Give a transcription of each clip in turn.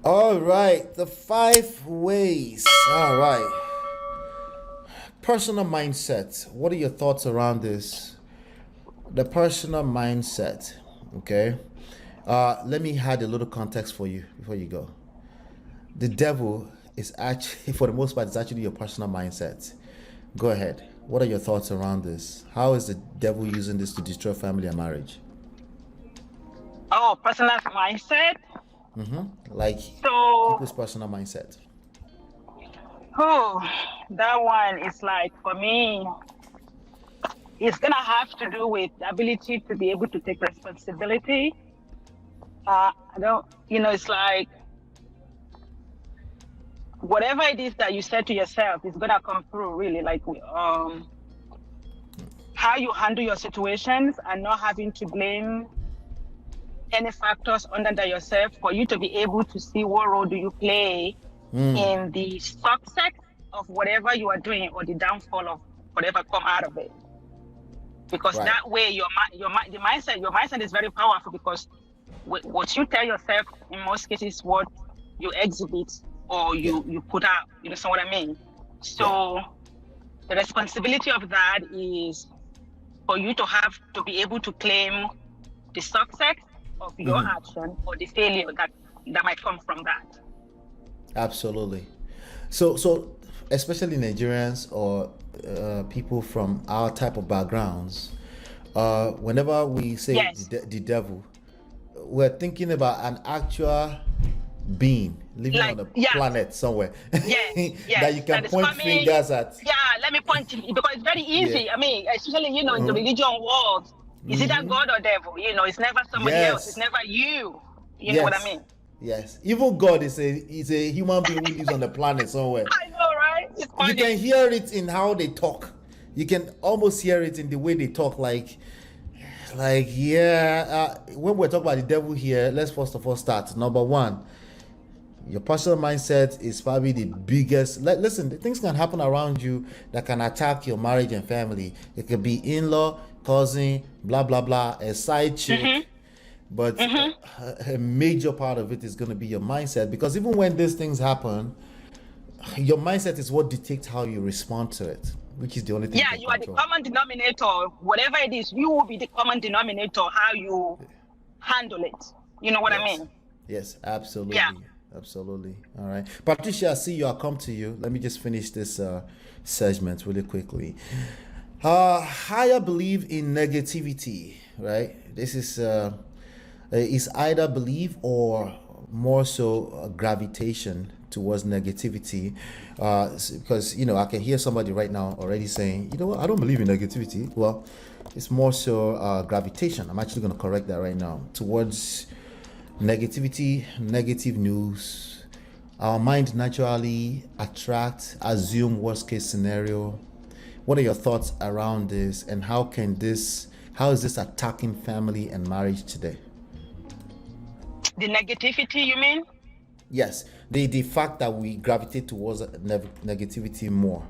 All right, the 5 ways. All right. Personal mindset. What are your thoughts around this? The personal mindset. Okay. Let me add a little context for you before you go. The devil is actually, for the most part, it's actually your personal mindset. Go ahead. What are your thoughts around this? How is the devil using this to destroy family and marriage? Oh, personal mindset. Like So, people's personal mindset. oh, that one is like for me, it's gonna have to do with the ability to be able to take responsibility. I don't, it's like whatever it is that you said to yourself is gonna come through. Really, like how you handle your situations and not having to blame any factors other than yourself for you to be able to see what role do you play in the success of whatever you are doing or the downfall of whatever come out of it. Because Right. that way your mindset is very powerful because what you tell yourself in most cases what you exhibit or Yeah. you put out. You know what I mean? Yeah. So the responsibility of that is for you to have to be able to claim the success of your action or the failure that might come from that. Absolutely. So especially Nigerians or people from our type of backgrounds, whenever we say Yes. the devil, we're thinking about an actual being living Like on a yeah. planet somewhere Yes, that you yes, can that is point coming. fingers at. Yeah, let me point to because it's very Yeah. easy. I mean, especially in the religion world, is it that God or devil? It's never somebody else. It's Yes. never you. You know what I Yes. mean? Yes. Even God is a human being who lives on the planet somewhere. I know, right? It's You funny. can hear it in how they talk. You can almost hear it in the way they talk. Like yeah. When we're talking about the devil here, let's first of all start. Number one, your personal mindset is probably the biggest. Listen, things can happen around you that can attack your marriage and family. It could be in-law, cousin, blah blah blah, a side Mhm. chick, but Mhm. a major part of it is going to be your mindset, because even when these things happen, your mindset is what dictates how you respond to it, which is the only thing you Yeah, can you are the control. common denominator. Whatever it is, you will be the common denominator. How you handle it. You know what I Yes. mean? Yes, Yeah. absolutely. Absolutely. All right. Patricia, I see you. I'll come to you. Let me just finish this segment really quickly. Higher belief in negativity, right? This is either belief or more so gravitation towards negativity. Because, I can hear somebody right now already saying, you know what, I don't believe in negativity. Well, it's more so gravitation. I'm actually going to correct that right now towards negativity, negative news. Our mind naturally attract, assume worst case scenario. What are your thoughts around this, and how is this attacking family and marriage today? The negativity, you mean? Yes, the fact that we gravitate towards negativity more.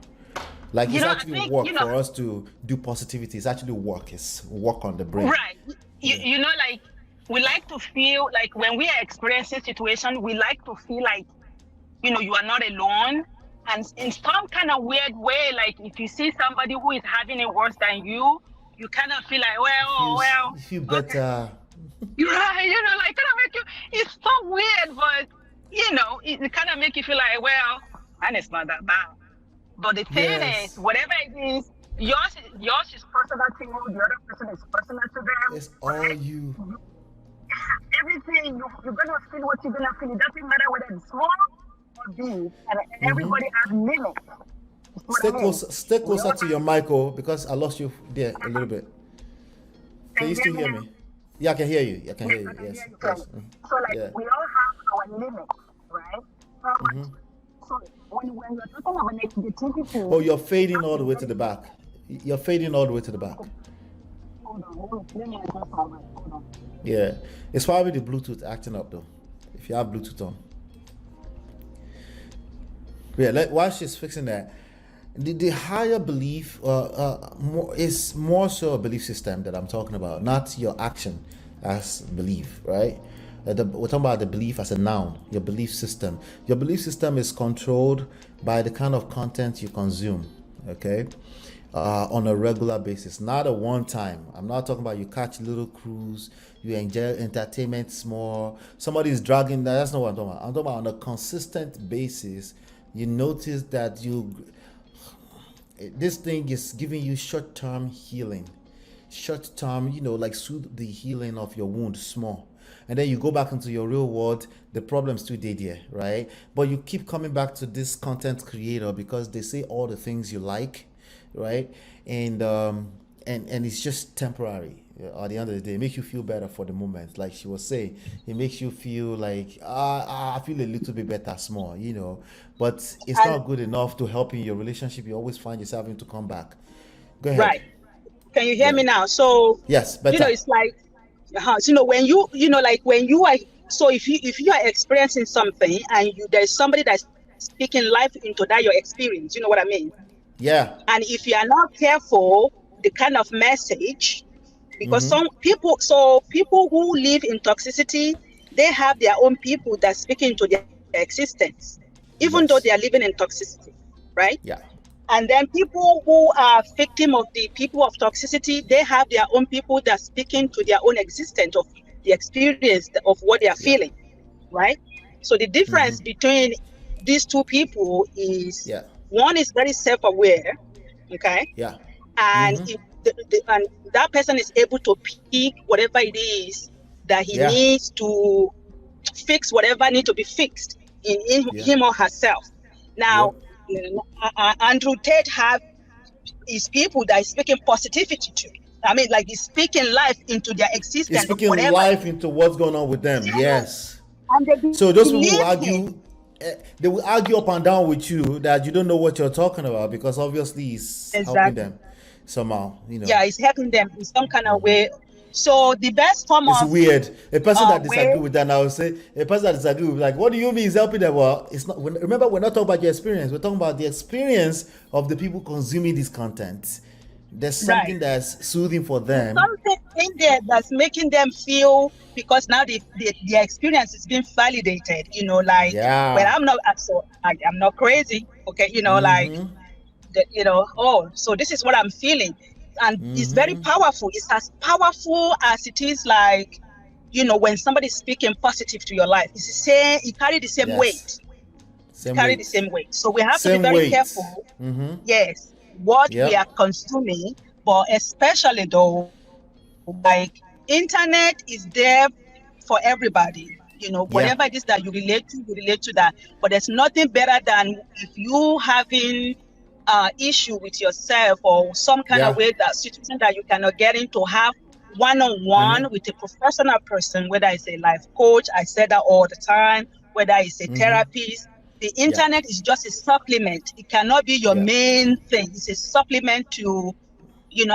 Like, it's I actually think, work for us to do positivity. It's actually work. It's work on the brain. right. Like we like to feel like when we are experiencing situation, we like to feel like, you are not alone. And in some kind of weird way, like if you see somebody who is having it worse than you kind of feel like, well, oh, You feel well, okay. better. You're right, like kind of make you, it's so weird, but it kind of make you feel like, well, and it's not that bad. But the thing is, Yes, whatever it is, yours is personal to you, the other person is personal to them, it's all right? you. Everything you're gonna feel what you're gonna feel. It doesn't matter whether it's small or big, and everybody has limits. That's what Stay I mean. close. Stay We closer all to your mic, because I lost you there a little bit. Can can you you hear still me hear now? me? Yeah, I can hear you. I can hear Yes, you. I can hear Yes, you clearly. yes. So like Yeah. we all have our limits, right? How much? So when you're talking about Oh, negativity, you're you fading have all to the be way to very the back. You're fading all the way to the back. okay. Hold on, let me adjust my mic. Hold on. Yeah, it's probably the Bluetooth acting up though. If you have Bluetooth on. Yeah, while she's fixing that, the higher belief is more so a belief system that I'm talking about, not your action as belief, right? We're talking about the belief as a noun, your belief system. Your belief system is controlled by the kind of content you consume, okay? On a regular basis, not a one time. I'm not talking about you catch little cruise, you enjoy entertainment small, somebody is dragging that. That's not what I'm talking about. I'm talking about on a consistent basis. You notice that this thing is giving you short-term healing, short-term, like soothe the healing of your wound small, and then you go back into your real world, the problem's still there, right? But you keep coming back to this content creator because they say all the things you like, right? And it's just temporary. At the end of the day, it makes you feel better for the moment. Like she was saying, it makes you feel like I feel a little bit better small, but it's And not good enough to help in your relationship. You always find yourself having to come back. Go ahead. right. Can you hear Yeah. me now? So, Yes, better. it's like, so, when like when you are, so if you are experiencing something and there's somebody that's speaking life into that your experience, you know what I mean? Yeah. And if you are not careful, the kind of message, because people who live in toxicity, they have their own people that speak into their existence, even though they are Yes. living in toxicity, right? Yeah. And then people who are victim of the people of toxicity, they have their own people that speak into their own existence of the experience of what they are Yeah. feeling, right? So the difference between these two people is Yeah. one is very self-aware, okay, Yeah. and and that person is able to pick whatever it is that he Yeah. needs to fix whatever needs to be fixed in Yeah. him or herself. Now, Yep. Andrew Tate have his people that is speaking positivity to. I mean, like he's speaking life into their It's existence of speaking whatever. life into what's going on with them. Yes. Yes. And they So those people will believe him. argue, they will argue up and down with you that you don't know what you're talking about because obviously it's helping Exactly. them somehow. Yeah, it's helping them in some kind of way. So the best form It's of weird. A person that disagree way, with that, I would say, a person that disagree with, like, what do you mean is helping them? Well, it's not. Remember, we're not talking about your experience. We're talking about the experience of the people consuming this content. There's right. something that's soothing for There's them. something in there that's making them feel, because now their experience is being validated, like, well, Yeah. I'm not crazy. Okay, like oh, so this is what I'm feeling. And it's very powerful. It's as powerful as it is like, when somebody's speaking positive to your life. It's the same, it carry the same Yes. weight. It Same carry the weight. same weight. So we have to be Same very weight. careful, yes, what we are Yep. consuming, but especially though, like, internet is there for everybody. Yeah. Whatever it is that you relate to that. But there's nothing better than if you having issue with yourself or some kind of Yeah. way, that situation that you cannot get into, have one-on-one with a professional person, whether it's a life coach, I said that all the time, whether it's a therapist. The Yeah. internet is just a supplement. It cannot be your Yeah. main thing. It's a supplement to,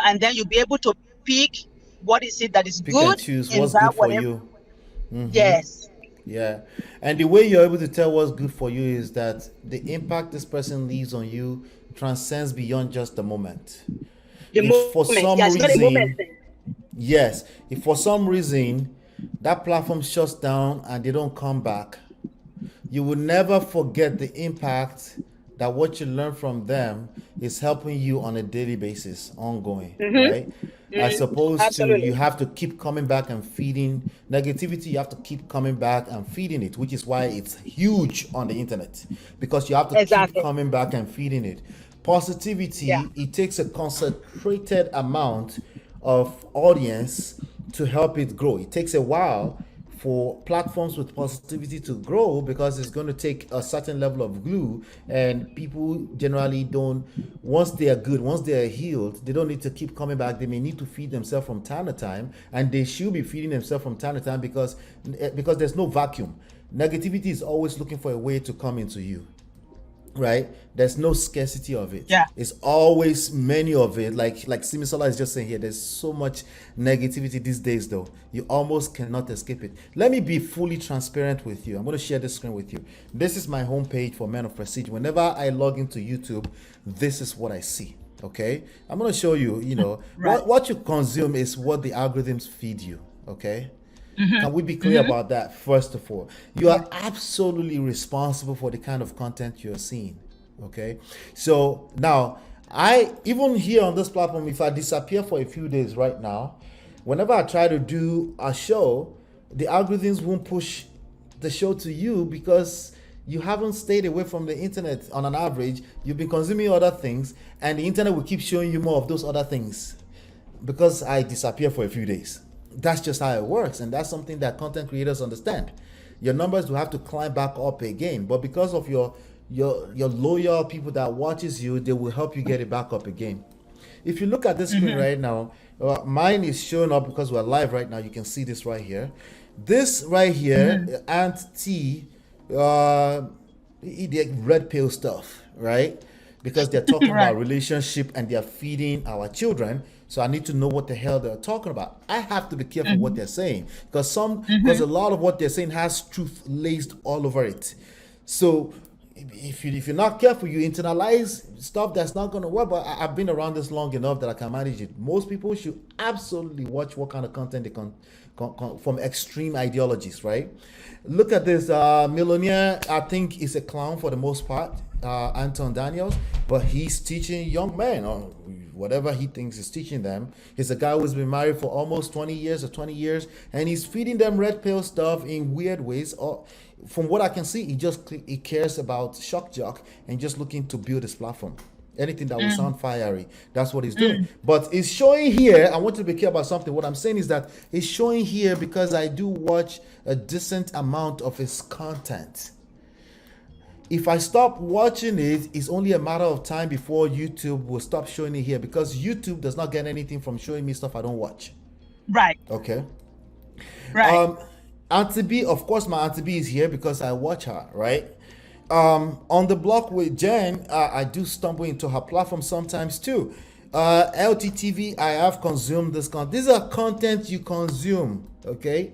and then you'll be able to pick what is it that is Pick and good choose in what's that good for whatever. you. Yes, Yeah. And the way you're able to tell what's good for you is that the impact this person leaves on you transcends beyond just the moment. the If for moment. some Yes, not a moment reason, thing. yes, if for some reason that platform shuts down and they don't come back, you will never forget the impact that what you learn from them is helping you on a daily basis, ongoing, right? As opposed to you Absolutely. have to keep coming back and feeding negativity, you have to keep coming back and feeding it, which is why it's huge on the internet because you have to keep Exactly. coming back and feeding it. Yeah. Positivity, it takes a concentrated amount of audience to help it grow. It takes a while for platforms with positivity to grow because it's going to take a certain level of glue, and people generally don't, once they are good, once they are healed, they don't need to keep coming back. They may need to feed themselves from time to time, and they should be feeding themselves from time to time because there's no vacuum. Negativity is always looking for a way to come into you, right? There's no scarcity of it. Yeah. It's always many of it. Like Simisola is just saying here, there's so much negativity these days though. You almost cannot escape it. Let me be fully transparent with you. I'm going to share this screen with you. This is my homepage for Men of Prestige. Whenever I log into YouTube, this is what I see. Okay? I'm going to show you, Right. what you consume is what the algorithms feed you. Okay? Can we be clear about that? First of all, you are absolutely responsible for the kind of content you're seeing. Okay, so now I, even here on this platform, if I disappear for a few days right now, whenever I try to do a show, the algorithms won't push the show to you because you haven't stayed away from the internet. On an average, you've been consuming other things, and the internet will keep showing you more of those other things because I disappear for a few days. That's just how it works, and that's something that content creators understand. Your numbers will have to climb back up again, but because of your loyal people that watches you, they will help you get it back up again. If you look at this screen right now, mine is showing up because we're live right now. You can see this right here. This right here, Aunt T, the red pill stuff, right? Because they're talking about relationship and they're feeding our children. So I need to know what the hell they're talking about. I have to be careful what they're saying because because a lot of what they're saying has truth laced all over it. So if you're not careful, you internalize stuff that's not going to work. But I've been around this long enough that I can manage it. Most people should absolutely watch what kind of content they can from extreme ideologies, right? Look at this millionaire. I think is a clown for the most part, Anton Daniels, but he's teaching young men or whatever he thinks is teaching them. He's a guy who's been married for almost 20 years, and he's feeding them red pill stuff in weird ways. Or from what I can see, he cares about shock jock and just looking to build his platform. Anything that will sound fiery, that's what he's doing. But it's showing here, I want you to be clear about something. What I'm saying is that it's showing here because I do watch a decent amount of his content. If I stop watching it, it's only a matter of time before YouTube will stop showing it here because YouTube does not get anything from showing me stuff I don't watch. Right. Okay. Right. Auntie B, of course, my Auntie B is here because I watch her, right? On the block with Jen, I do stumble into her platform sometimes too. LTTV, I have consumed this content. These are content you consume, okay?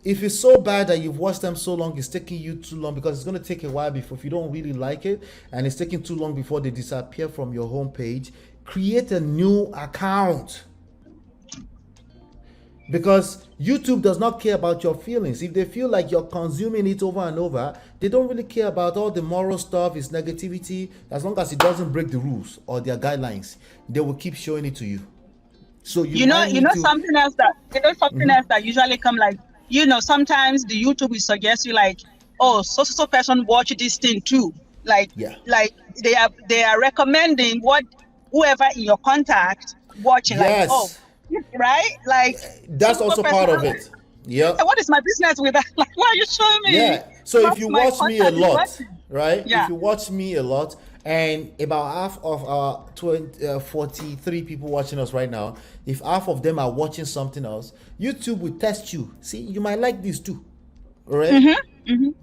If it's so bad that you've watched them so long, it's taking you too long because it's going to take a while before, if you don't really like it, and it's taking too long before they disappear from your homepage, create a new account. Because YouTube does not care about your feelings. If they feel like you're consuming it over and over, they don't really care about all the moral stuff, its negativity. As long as it doesn't break the rules or their guidelines, they will keep showing it to you. So you know something else that usually come like, sometimes the YouTube will suggest you like, oh, so person watch this thing too. Like they are recommending what whoever in your contact watching. Yes. Like, oh, right? Like that's also part of it. Yeah. What is my business with that? Like, why are you showing me? Yeah. So if you watch me a lot, right? Yeah. If you watch me a lot, and about half of our 43 people watching us right now, if half of them are watching something else, YouTube will test you. See, you might like this too. All right?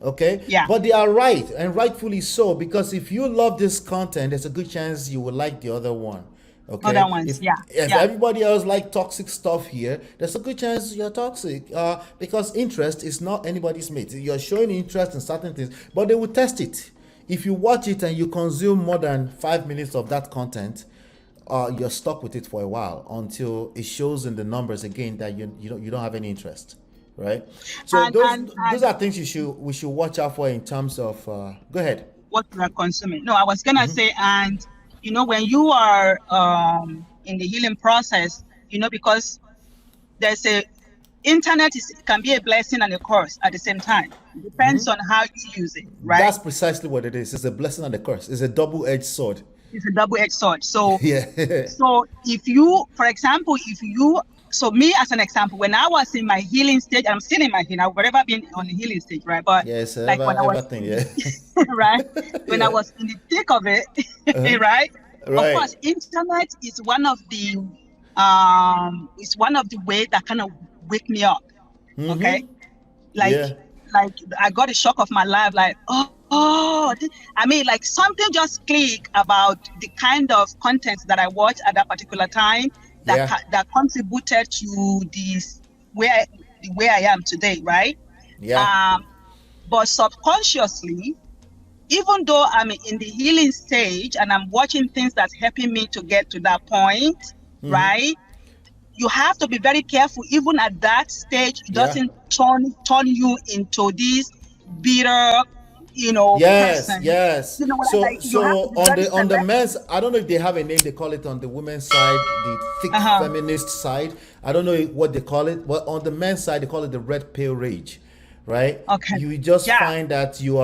Okay? Yeah. But they are right, and rightfully so, because if you love this content, there's a good chance you will like the other one. Okay. Other ones, If everybody else like toxic stuff here, there's a good chance you're toxic. Because interest is not anybody's mate. You're showing interest in certain things, but they will test it. If you watch it and you consume more than 5 minutes of that content, you're stuck with it for a while until it shows in the numbers again that you don't have any interest, right? So those are things we should watch out for in terms of. Go ahead. What we are consuming. No, I was gonna say, and when you are in the healing process, because there's internet can be a blessing and a curse at the same time. It depends on how you use it, right? That's precisely what it is. It's a blessing and a curse. It's a double-edged sword. It's a double-edged sword. So yeah. So if you, for example, so me as an example, when I was in my healing stage, I'm still in my healing. I've never been on the healing stage, right? But yes, like when I was right, when I was in the thick of it, right? Of course, internet is one of the ways that kind of wake me up. Okay, like I got a shock of my life. Like I mean, like something just clicked about the kind of content that I watched at that particular time that contributed to this where I am today, right? Yeah. But subconsciously, even though I'm in the healing stage and I'm watching things that's helping me to get to that point, right? you have to be very careful. Even at that stage, it Yeah. doesn't turn you into this bitter, Yes, person. yes. Like So you have to so be on very the selective. men's, I don't know if they have a name they call it on the women's side, the thick Uh-huh. feminist side. I don't know what they call it, but on the men's side they call it the red pill rage, right? Okay. You just Yeah. find that you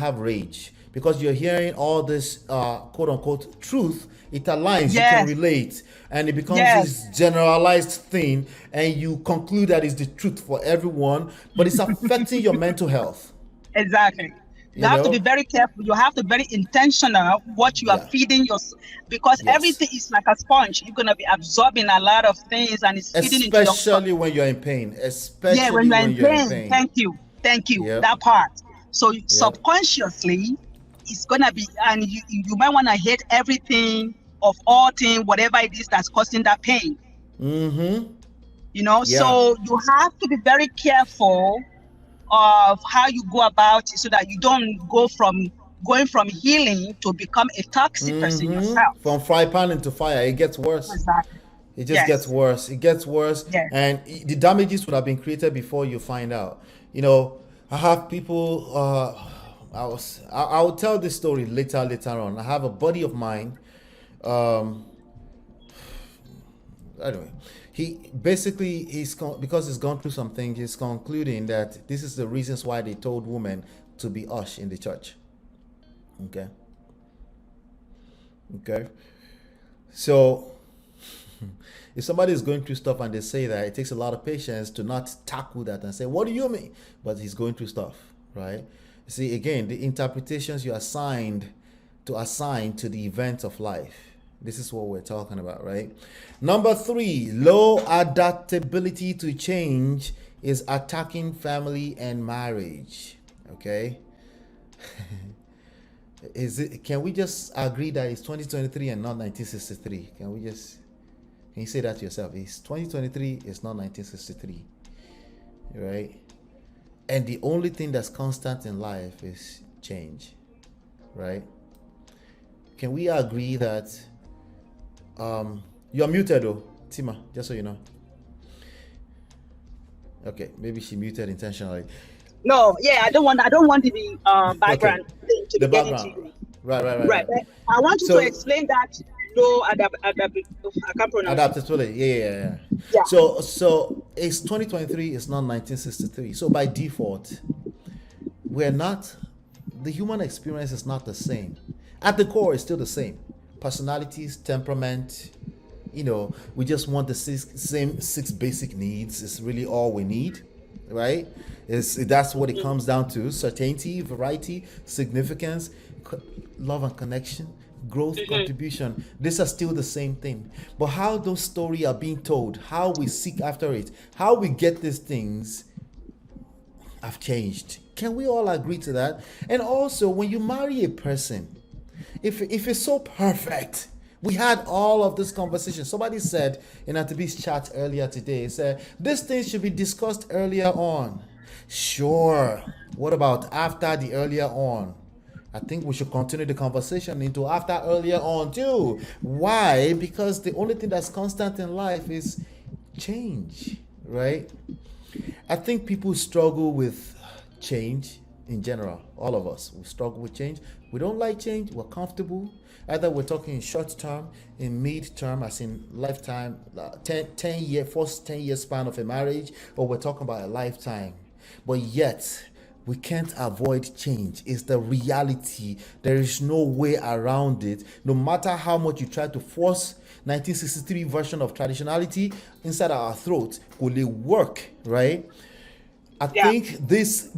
have rage because you're hearing all this quote unquote truth. It aligns, you can Yes. relate, and it becomes Yes. this generalized thing, and you conclude that it's the truth for everyone, but it's affecting your mental health. Exactly. You You have to be know? very careful. You have to be very intentional what you are Yeah. feeding your, because Yes. everything is like a sponge. You're gonna be absorbing a lot of things, and it's feeding into your. Especially when you're in pain. Yeah, when Especially you're when in you're in pain. pain. Thank you. Yep. That part. So Yep. subconsciously, it's gonna be, and you might want to hate everything of all things, whatever it is that's causing that pain. Mm-hmm. Yeah. So you have to be very careful of how you go about it, so that you don't going from healing to become a toxic person yourself. From fry pan into fire, it gets worse. Exactly. It just gets Yes. worse. It gets worse, Yes. and the damages would have been created before you find out. You know, I have people. I will tell this story later on. I have a buddy of mine. Um, anyway, he basically because he's gone through something. He's concluding that this is the reasons why they told women to be hush in the church. Okay. Okay. So if somebody is going through stuff and they say that, it takes a lot of patience to not tackle that and say, what do you mean? But he's going through stuff, right? See, again, the interpretations you assign to the events of life. This is what we're talking about, right? Number 3, low adaptability to change is attacking family and marriage. Okay. Can we just agree that it's 2023 and not 1963? Can you say that to yourself? It's 2023, it's not 1963. Right? And the only thing that's constant in life is change. Right? Can we agree that you're muted though, Tima, just so you know. Okay, maybe she muted intentionally. No, yeah, I don't want the background Okay. thing to The be getting to background. you. Right. I want you to So explain that low I can't pronounce it. adaptability. Yeah. Yeah. So it's 2023, it's not 1963. So by default, we're not the human experience is not the same. At the core, it's still the same. Personalities, temperament, we just want the same six basic needs. It's really all we need, right? That's what it comes down to: certainty, variety, significance, love and connection, growth, contribution. These are still the same thing. But how those stories are being told, how we seek after it, how we get these things have changed. Can we all agree to that? And also, when you marry a person, if it's so perfect, we had all of this conversation. Somebody said in Atabi's chat earlier today, said this thing should be discussed earlier on. Sure. What about after the earlier on? I think we should continue the conversation into after earlier on too. Why? Because the only thing that's constant in life is change, right? I think people struggle with change in general. All of us, we struggle with change. We don't like change. We're comfortable. Either we're talking in short term, in mid term, as in lifetime, 10 year, first 10 year span of a marriage, or we're talking about a lifetime. But yet, we can't avoid change. It's the reality. There is no way around it. No matter how much you try to force 1963 version of traditionality inside our throats, will it work, right? I Yeah. think this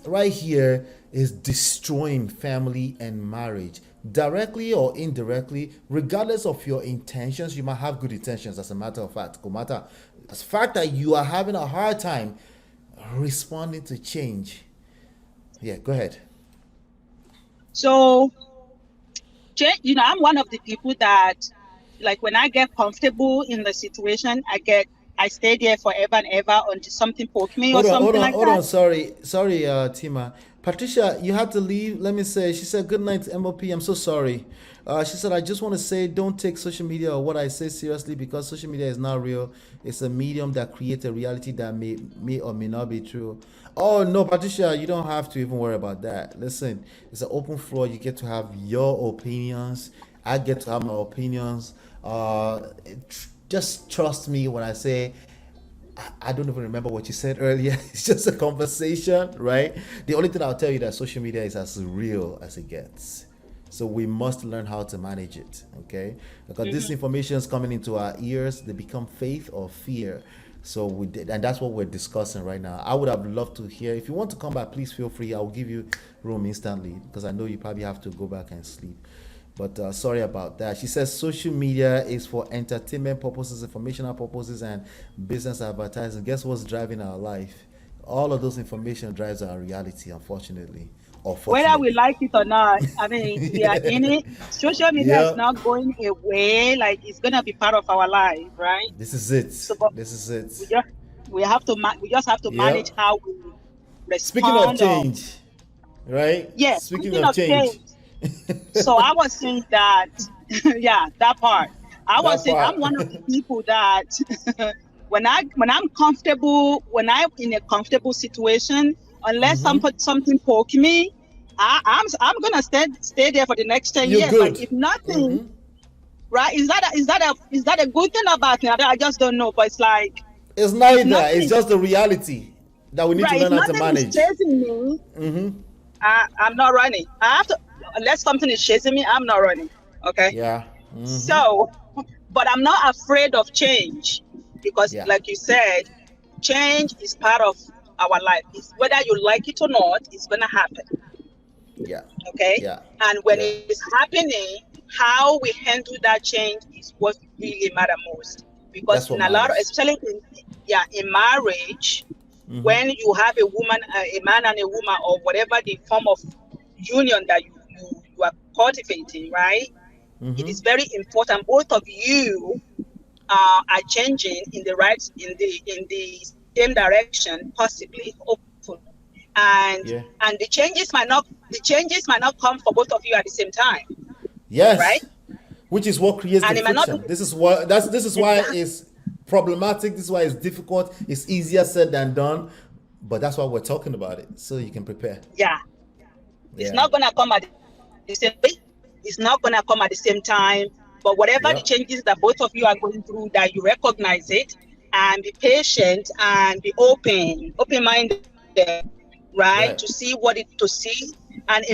right here is destroying family and marriage, directly or indirectly, regardless of your intentions. You might have good intentions, as a matter of fact. No matter the fact that you are having a hard time responding to change. Yeah, go ahead. So, I'm one of the people that, like, when I get comfortable in the situation, I I stay there forever and ever until something poke me or Hold on, hold something on, like hold that. on. Sorry, Tima. Patricia, you had to leave. Let me say, she said, good night, MOP. I'm so sorry. She said, I just want to say, don't take social media or what I say seriously because social media is not real. It's a medium that creates a reality that may or may not be true. Oh, no, Patricia, you don't have to even worry about that. Listen, it's an open floor. You get to have your opinions. I get to have my opinions. Just trust me when I say I don't even remember what you said earlier. It's just a conversation, right? The only thing I'll tell you that social media is as real as it gets. So we must learn how to manage it, okay? Because this Hmm. information is coming into our ears, they become faith or fear. So we did, and that's what we're discussing right now. I would have loved to hear. If you want to come back, please feel free. I'll give you room instantly because I know you probably have to go back and sleep. But sorry about that. She says social media is for entertainment purposes, informational purposes, and business advertising. Guess what's driving our life? All of those information drives our reality, unfortunately, or Whether we fortunately. like it or not, I mean, we are in it. Social media is Yeah, not going away. Like it's gonna be part of our life, right? this is So, it. but This is we it. just we just have to Yeah. manage how we Speaking of respond. Or change, right? yeah, Speaking speaking of of change, change. So I was saying that, yeah, that part. I was that saying I'm part. one of the people that when I'm in a comfortable situation, unless something poke me, I'm gonna stay there for the next 10 You're years. Like good. if nothing, right? Is that a good thing about thing? I just don't know. But it's like It's if neither. nothing It's is just the reality that we need to right, if learn how to nothing is manage. chasing me, I'm not running. I have to unless something is chasing me, I'm not running. Okay. Yeah. So, but I'm not afraid of change because, Yeah. like you said, change is part of our life. It's whether you like it or not, it's gonna happen. Yeah. Okay, Yeah. and when Yeah. it's happening, how we handle that change is what really matter most. Because That's in what a lot of, matters. especially in marriage, when you have a woman, a man and a woman, or whatever the form of union that you are cultivating, right? It is very important both of you are changing in the right in the same direction, possibly, hopefully, and Yeah. the changes might not come for both of you at the same time, right? Yes. Which is what creates the And it might not be friction. This is why exact. it's problematic. This is why it's difficult. It's easier said than done. But that's why we're talking about it. So you can prepare. Yeah, it's Yeah. not gonna come at the same way. It's not gonna come at the same time. But whatever the Yep. changes that both of you are going through, that you recognize it and be patient and be open-minded, right? Right. To see what it to see. And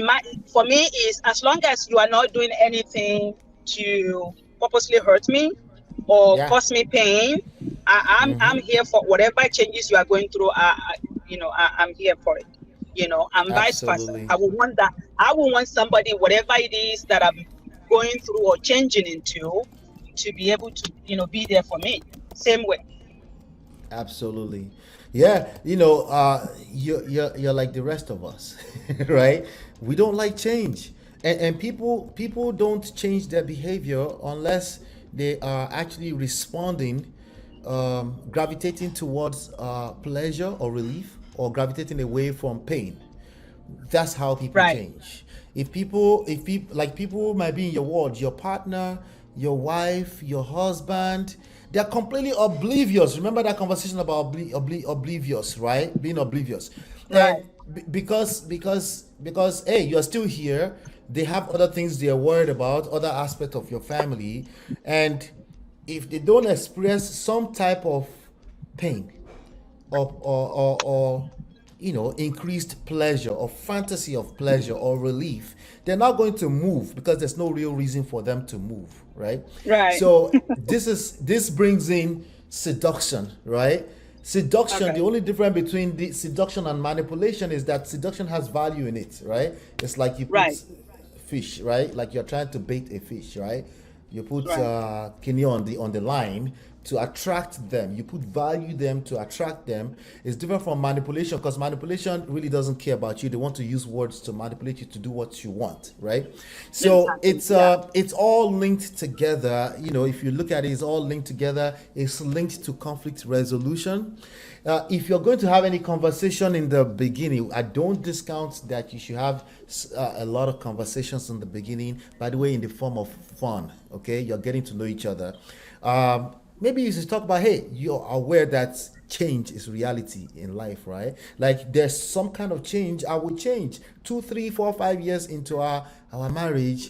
for me is as long as you are not doing anything to purposely hurt me or Yeah. cause me pain, I'm here for whatever changes you are going through. I'm here for it. And vice versa. Absolutely. I will want somebody, whatever it is that I'm going through or changing into, to be able to, be there for me. Same way. Absolutely. Yeah, you're like the rest of us, right? We don't like change. And people don't change their behavior unless they are actually responding, gravitating towards pleasure or relief, or gravitating away from pain. That's how people Right. change. If people like, people might be in your world, your partner, your wife, your husband, they're completely oblivious. Remember that conversation about oblivious, right? Being oblivious. Right. And because hey, you're still here, they have other things they're worried about, other aspect of your family. And if they don't experience some type of pain, or increased pleasure or fantasy of pleasure or relief, they're not going to move because there's no real reason for them to move, right? Right. So this brings in seduction, right? Seduction, the Okay. only difference between the seduction and manipulation is that seduction has value in it, right? It's like you put Right. fish, right? Like you're trying to bait a fish, right? You put Right. kidney on the line to attract them. You put value them to attract them. It's different from manipulation, because manipulation really doesn't care about you. They want to use words to manipulate you to do what you want, right? So it's all linked together. You know, if you look at it, it's all linked together. It's linked to conflict resolution. If you're going to have any conversation in the beginning, I don't discount that you should have a lot of conversations in the beginning, by the way, in the form of fun. Okay, you're getting to know each other. Maybe you should talk about, hey, you're aware that change is reality in life, right? Like there's some kind of change. I will change 2, 3, 4, 5 years into our marriage.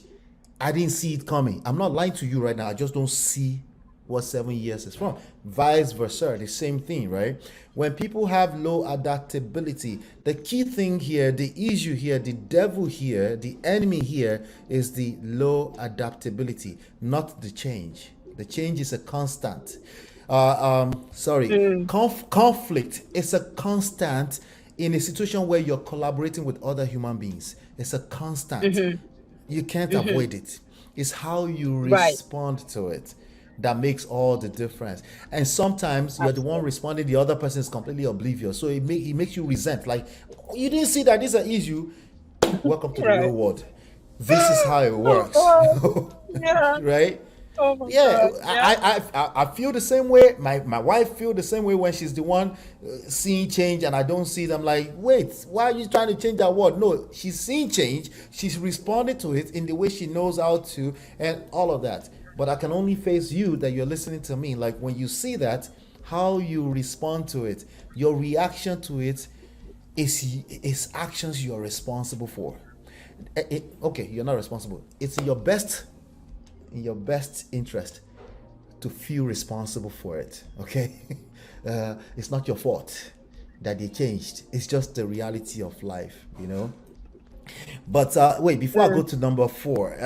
I didn't see it coming. I'm not lying to you right now. I just don't see what 7 years is from. Vice versa, the same thing, right? When people have low adaptability, the key thing here, the issue here, the devil here, the enemy here is the low adaptability, not the change. The change is a constant. Conflict is a constant in a situation where you're collaborating with other human beings. It's a constant. You can't avoid it. It's how you respond to it that makes all the difference. And sometimes you're the one responding, the other person is completely oblivious. So it makes you resent. Like, you didn't see that this is an issue. Welcome to the real world. This is how it works. Right? Oh my God. I feel the same way. My wife feel the same way when she's the one seeing change and I don't see them. Like, wait, why are you trying to change that word? No, she's seeing change. She's responding to it in the way she knows how to, and all of that. But I can only face you that you're listening to me. Like when you see that, how you respond to it, your reaction to it is actions you're responsible for. Okay, you're not responsible. It's in your best interest to feel responsible for it. Okay, it's not your fault that they changed. It's just the reality of life, you know. But wait, before I go to number 4,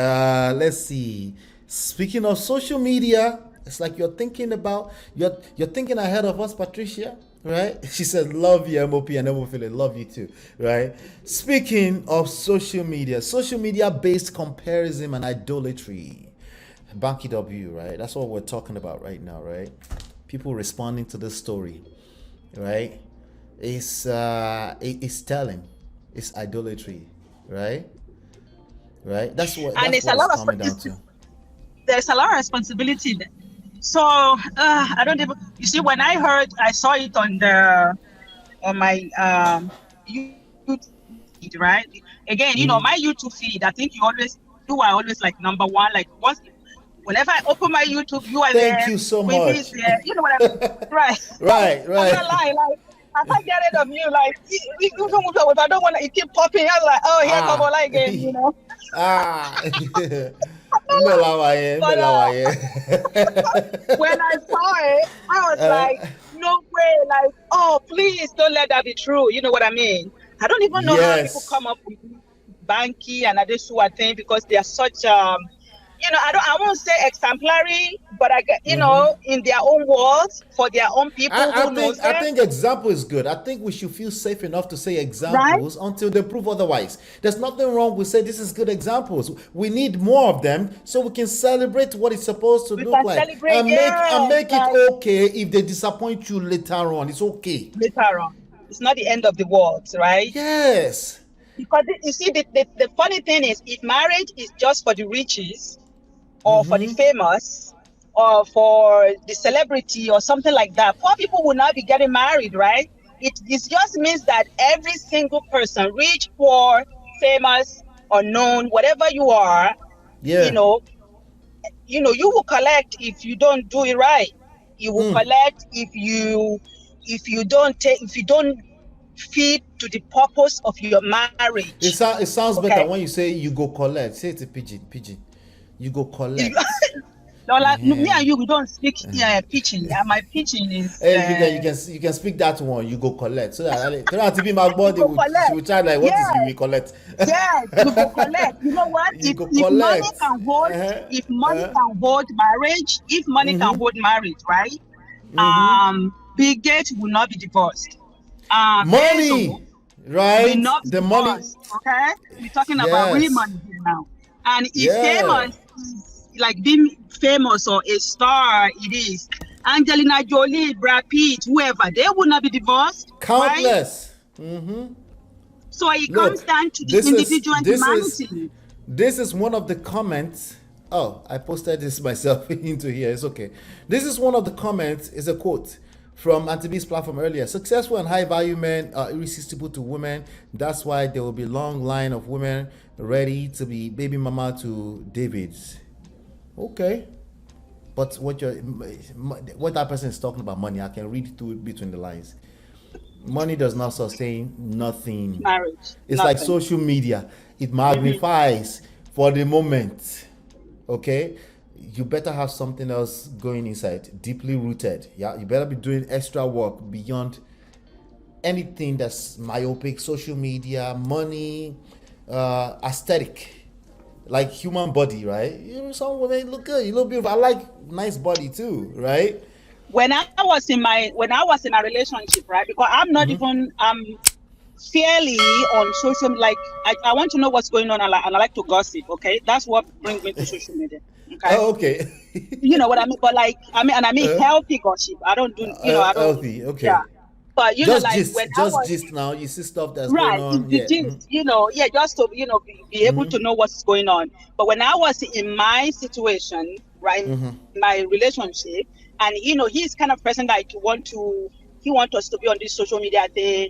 let's see. Speaking of social media, it's like you're thinking ahead of us, Patricia. Right? She said, love you, MOP, and MOP, love you too. Right? Speaking of social media based comparison and idolatry. Banky W, right? That's what we're talking about right now, right? People responding to this story, right? It's telling. It's idolatry, right? Right? That's what it's coming down to. There's a lot of responsibility there. So I don't even, you see, when I saw it on my YouTube feed, right? Again, you know, my YouTube feed, I think you are always like number one, like whenever I open my YouTube, you are there. Thank you so much. You know what I mean? Right. Right. I'm not lying, like, I can't get rid of you, like, if I don't want to, it keep popping, I'm like, oh, here come on again, you know? When I saw it, I was like, no way, like, oh, please don't let that be true. You know what I mean? I don't even know how people come up with Banky and this sort of thing, because they are such you know, I won't say exemplary, but I get, you know, in their own words, for their own people. I think example is good. I think we should feel safe enough to say examples until they prove otherwise. There's nothing wrong with saying this is good examples. We need more of them so we can celebrate what it's supposed to look like. And make it okay if they disappoint you later on. It's okay. Later on. It's not the end of the world, right? Yes. Because you see, the funny thing is, if marriage is just for the riches, or for the famous, or for the celebrity, or something like that, poor people will not be getting married, right? It just means that every single person, rich, poor, famous, unknown, whatever you are, you know, you will collect if you don't do it right. You will collect if you don't feed to the purpose of your marriage. It sounds better when you say you go collect. Say it a pidgin. You go collect. No, like me and you, we don't speak pitching. My pitching is. You can speak that one. You go collect. So that they don't have to be my body. She will try like, what is you will collect? Yes, you go collect. You know what? If money can hold, if money can hold marriage, if money can hold marriage, right? Bill Gates will not be divorced. Money, right? Will not be divorced, okay? We're talking about real money here now. And if famous is like being famous or a star, it is, Angelina Jolie, Brad Pitt, whoever, they would not be divorced, right? Countless. So it comes Look, down to the this is individual this is humanity. this is one of the comments. Oh, I posted this myself into here. It's okay. This is one of the comments. Is a quote from Antibe's platform earlier. Successful and high value men are irresistible to women. That's why there will be long line of women ready to be baby mama to David's. Okay. But what that person is talking about money, I can read through between the lines. Money does not sustain nothing. Marriage, It's like nothing. social media. It magnifies for the moment. Okay? You better have something else going inside, deeply rooted. Yeah, you better be doing extra work beyond anything that's myopic, social media, money, aesthetic. Like human body, right? You know, some women look good, you look beautiful. I like nice body too, right? When I was in my relationship, right? Because I'm not even fairly on social, like I want to know what's going on, and I like to gossip. Okay, that's what brings me to social media. Okay, Oh, okay. you know what I mean. But like I mean healthy gossip. I don't do, I don't. Healthy, okay. Yeah, but Just like gist, when I just was gist now. You see stuff that's going right, on. the Yeah. gist, yeah, just to be able to know what's going on. But when I was in my situation, right, my relationship, and he's kind of person that he want us to be on this social media thing.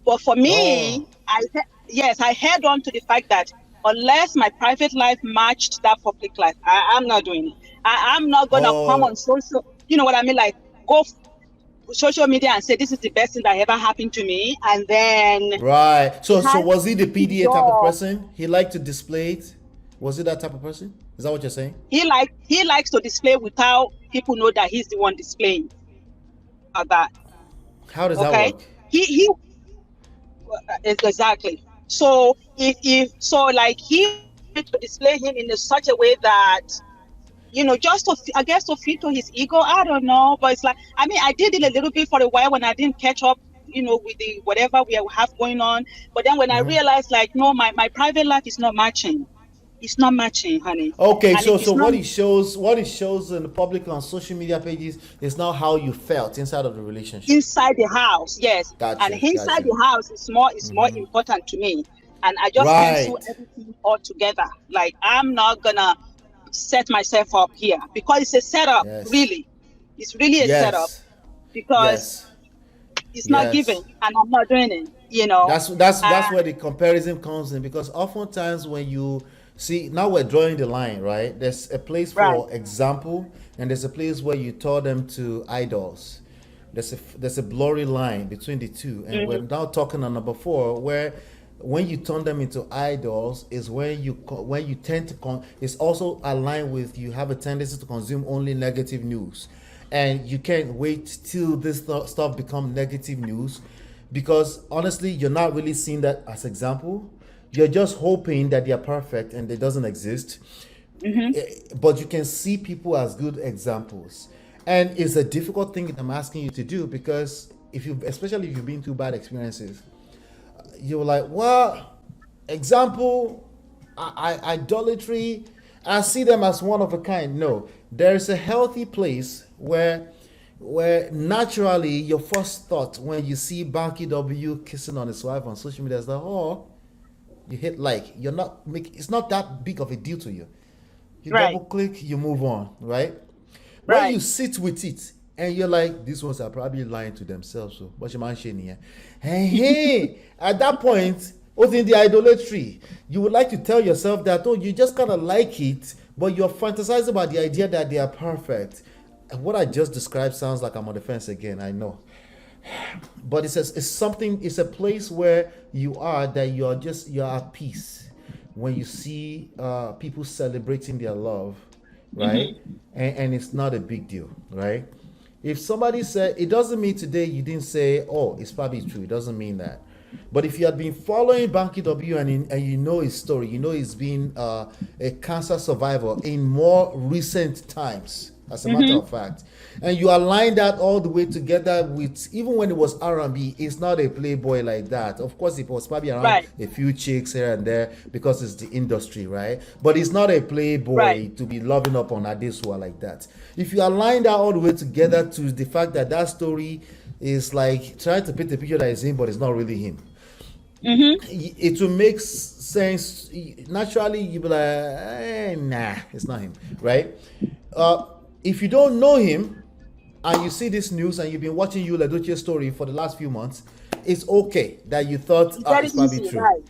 But for me, Oh, I held on to the fact that unless my private life matched that public life, I'm not doing it. I'm not gonna come on oh, social. You know what I mean? Like go social media and say this is the best thing that ever happened to me, and then right. So behind was he the the PDA type of door, person? He liked to display it. Was he that type of person? Is that what you're saying? he likes to display without people know that he's the one displaying that. How does that Okay, work? he exactly. So if so, like he wanted to display him in such a way that just to, I guess, to fit to his ego. I don't know, but it's like, I mean, I did it a little bit for a while when I didn't catch up, with the whatever we have going on. But then when I realized, like, no, my private life is not matching. It's not matching, honey. Okay, And if so it's not what it shows in the public on social media pages is not how you felt inside of the relationship. inside the house, yes, and Gotcha, inside gotcha. the house is more important to me. And I just cancel Right. everything altogether. Like I'm not gonna set myself up here because it's a setup, Yes. really. It's really a setup Yes. because Yes. it's not giving Yes. and I'm not doing it. That's Uh, where the comparison comes in, because oftentimes when you see, now we're drawing the line, right? There's a place right. for example, and there's a place where you turn them to idols. There's a blurry line between the two, and we're Mm-hmm. now talking on number four, where when you turn them into idols is when you tend to it's also aligned with, you have a tendency to consume only negative news, and you can't wait till this stuff become negative news, because honestly you're not really seeing that as example. You're just hoping that they're perfect and it doesn't exist. But you can see people as good examples, and it's a difficult thing that I'm asking you to do, because especially if you've been through bad experiences, you're like, well, example, idolatry, I see them as one of a kind. No, there's a healthy place where naturally your first thought when you see Banky W kissing on his wife on social media is like, oh, you hit like, it's not that big of a deal to you. You Right. double click, you move on, right? When you Right. sit with it and you're like, these ones are probably lying to themselves. So, what's your man saying here? Hey, at that point, what's in the idolatry? You would like to tell yourself that, oh, you just kind of like it, but you're fantasizing about the idea that they are perfect. And what I just described sounds like I'm on the fence again, I know. But it's a place where you are, that you're at peace when you see people celebrating their love, right? And it's not a big deal, right? If somebody said, it doesn't mean today you didn't say, oh, it's probably true. It doesn't mean that. But if you had been following Banky W and you know his story, you know he's been a cancer survivor in more recent times, as a matter of fact. And you align that all the way together with, even when it was R&B, it's not a playboy like that. Of course, it was probably around Right. a few chicks here and there because it's the industry, right? But it's not a Right. playboy to be loving up on Adesua like that. If you align that all the way together to the fact that that story is like trying to paint a picture that is him, but it's not really him, it will make sense. Naturally, you'll be like, nah, it's not him, right? If you don't know him and you see this news and you've been watching Yul Edochie's story for the last few months, it's okay that you thought Very it's probably easy, true. right.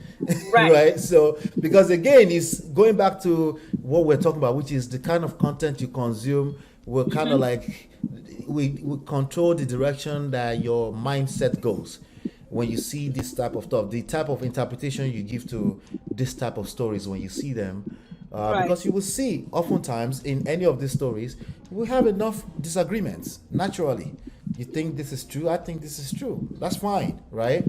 Right. Right? So, because again, it's going back to what we're talking about, which is the kind of content you consume will kind of like, we control the direction that your mindset goes when you see this type of stuff, the type of interpretation you give to this type of stories when you see them. Right. Because you will see, oftentimes in any of these stories, we have enough disagreements. Naturally, you think this is true, I think this is true. That's fine, right?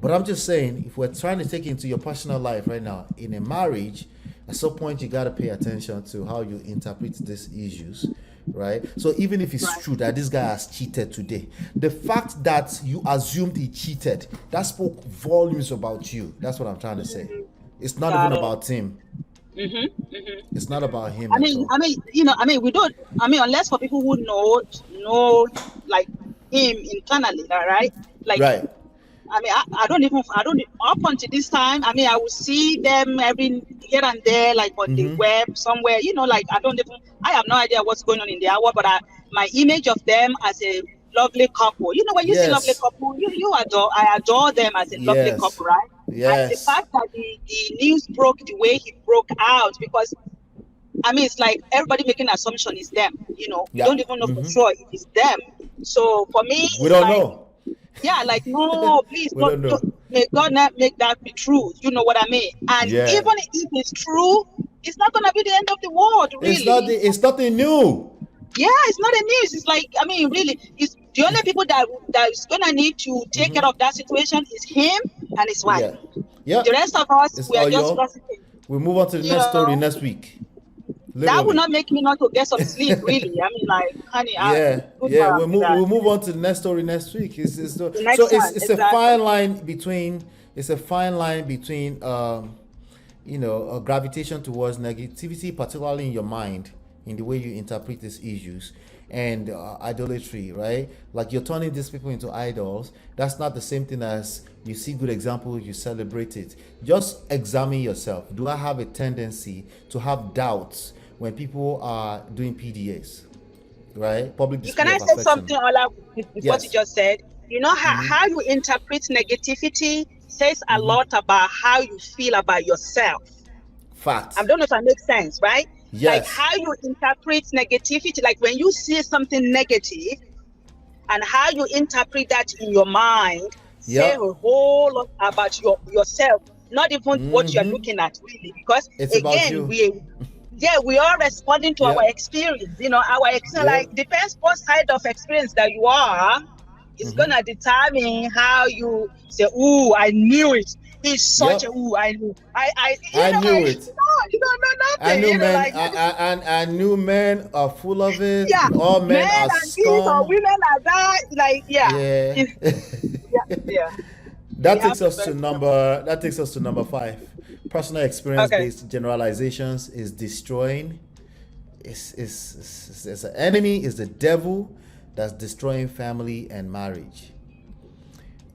But I'm just saying, if we're trying to take it into your personal life right now, in a marriage, at some point you got to pay attention to how you interpret these issues, right? So even if it's Right. true that this guy has cheated today, the fact that you assumed he cheated, that spoke volumes about you. That's what I'm trying to say. It's not Got even it. about him. It's not about him I at mean, all. we don't. I mean, unless for people who know, like him internally, right? Like, Right. I mean, I don't up until this time. I mean, I will see them every here and there, like on the web somewhere. Like I have no idea what's going on in their world, but my image of them as a lovely couple. When you see lovely Yes. couple, I adore them as a lovely Yes. couple, right? And the Yes. fact that the news broke the way he broke out, because I mean, it's like everybody making assumption is them. We Yeah. don't even know for sure it is them. So for me, We it's don't like, know. yeah, like no, please We don't know. may God not make that be true. You know what I mean? And Yeah. even if it's true, it's not gonna be the end of the world, really. It's nothing new. Yeah, it's not a news. It's like, I mean, really, it's the only people that is gonna need to take care of that situation is him and his wife. Yeah. Yeah. The rest of us, It's we are all just your. gossiping. We move on to the You next story know, next week. that would Literally. not make me not to get some sleep, really. I mean, like, honey, Yeah, yeah. goodbye with that. We'll move on to the next story next week. So The next one, it's a exactly. fine line between gravitation towards negativity, particularly in your mind, in the way you interpret these issues, and idolatry, right? Like you're turning these people into idols. That's not the same thing as you see good examples, you celebrate it. Just examine yourself. Do I have a tendency to have doubts when people are doing PDAs, right? Public display Can I of say affection. something, Ola, with what Yes. you just said? You know how you interpret negativity says a lot about how you feel about yourself. Fact. I don't know if that makes sense, right? Like Yes. how you interpret negativity, like when you see something negative and how you interpret that in your mind, say Yep. a whole lot about yourself, not even what you're looking at, really. Because It's about again, you. we are responding to our Yep. experience. Our experience, Yep. like depends what side of experience that you are, is gonna determine how you say, "Ooh, I knew it. He's such Yep. a ooh, I knew. I knew it. You don't know I nothing. knew men. Like I knew men are full of it. yeah, All men men are are this or scum. women are that. Like Yeah. yeah. That We takes have us to number 5. Personal experience Okay. based generalizations is destroying. It's an enemy. Is the devil that's destroying family and marriage.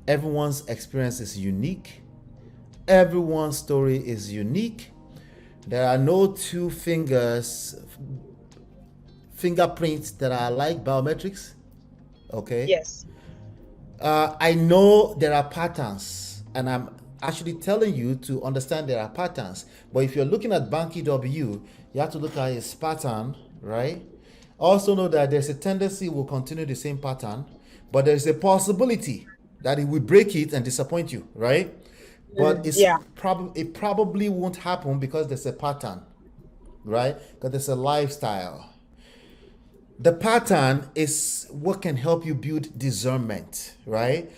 Everyone's experience is unique. Everyone's story is unique. There are no two fingerprints that are like biometrics. Okay. Yes. I know there are patterns, and I'm actually telling you to understand there are patterns. But if you're looking at Banky W, you have to look at his pattern, right? Also know that there's a tendency will continue the same pattern, but there's a possibility that it will break it and disappoint you, right? But it probably won't happen because there's a pattern, right? Because there's a lifestyle. The pattern is what can help you build discernment, right?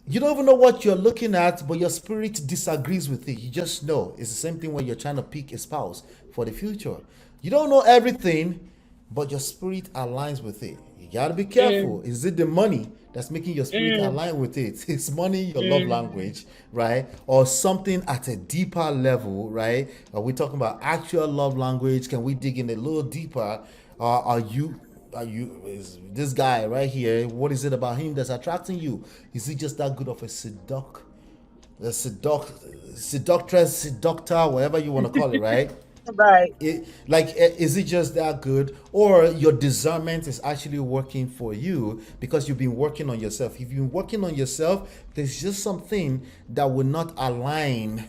You don't even know what you're looking at, but your spirit disagrees with it. You just know. It's the same thing when you're trying to pick a spouse for the future. You don't know everything, but your spirit aligns with it. You gotta be careful. Is it the money that's making your spirit align with it? Is money your love language, right? Or something at a deeper level, right? Are we talking about actual love language? Can we dig in a little deeper? Are you is this guy right here? What is it about him that's attracting you? Is he just that good of a seductress, seductor, whatever you want to call it, right? Right. Is it just that good, or your discernment is actually working for you because you've been working on yourself? If you've been working on yourself, there's just something that will not align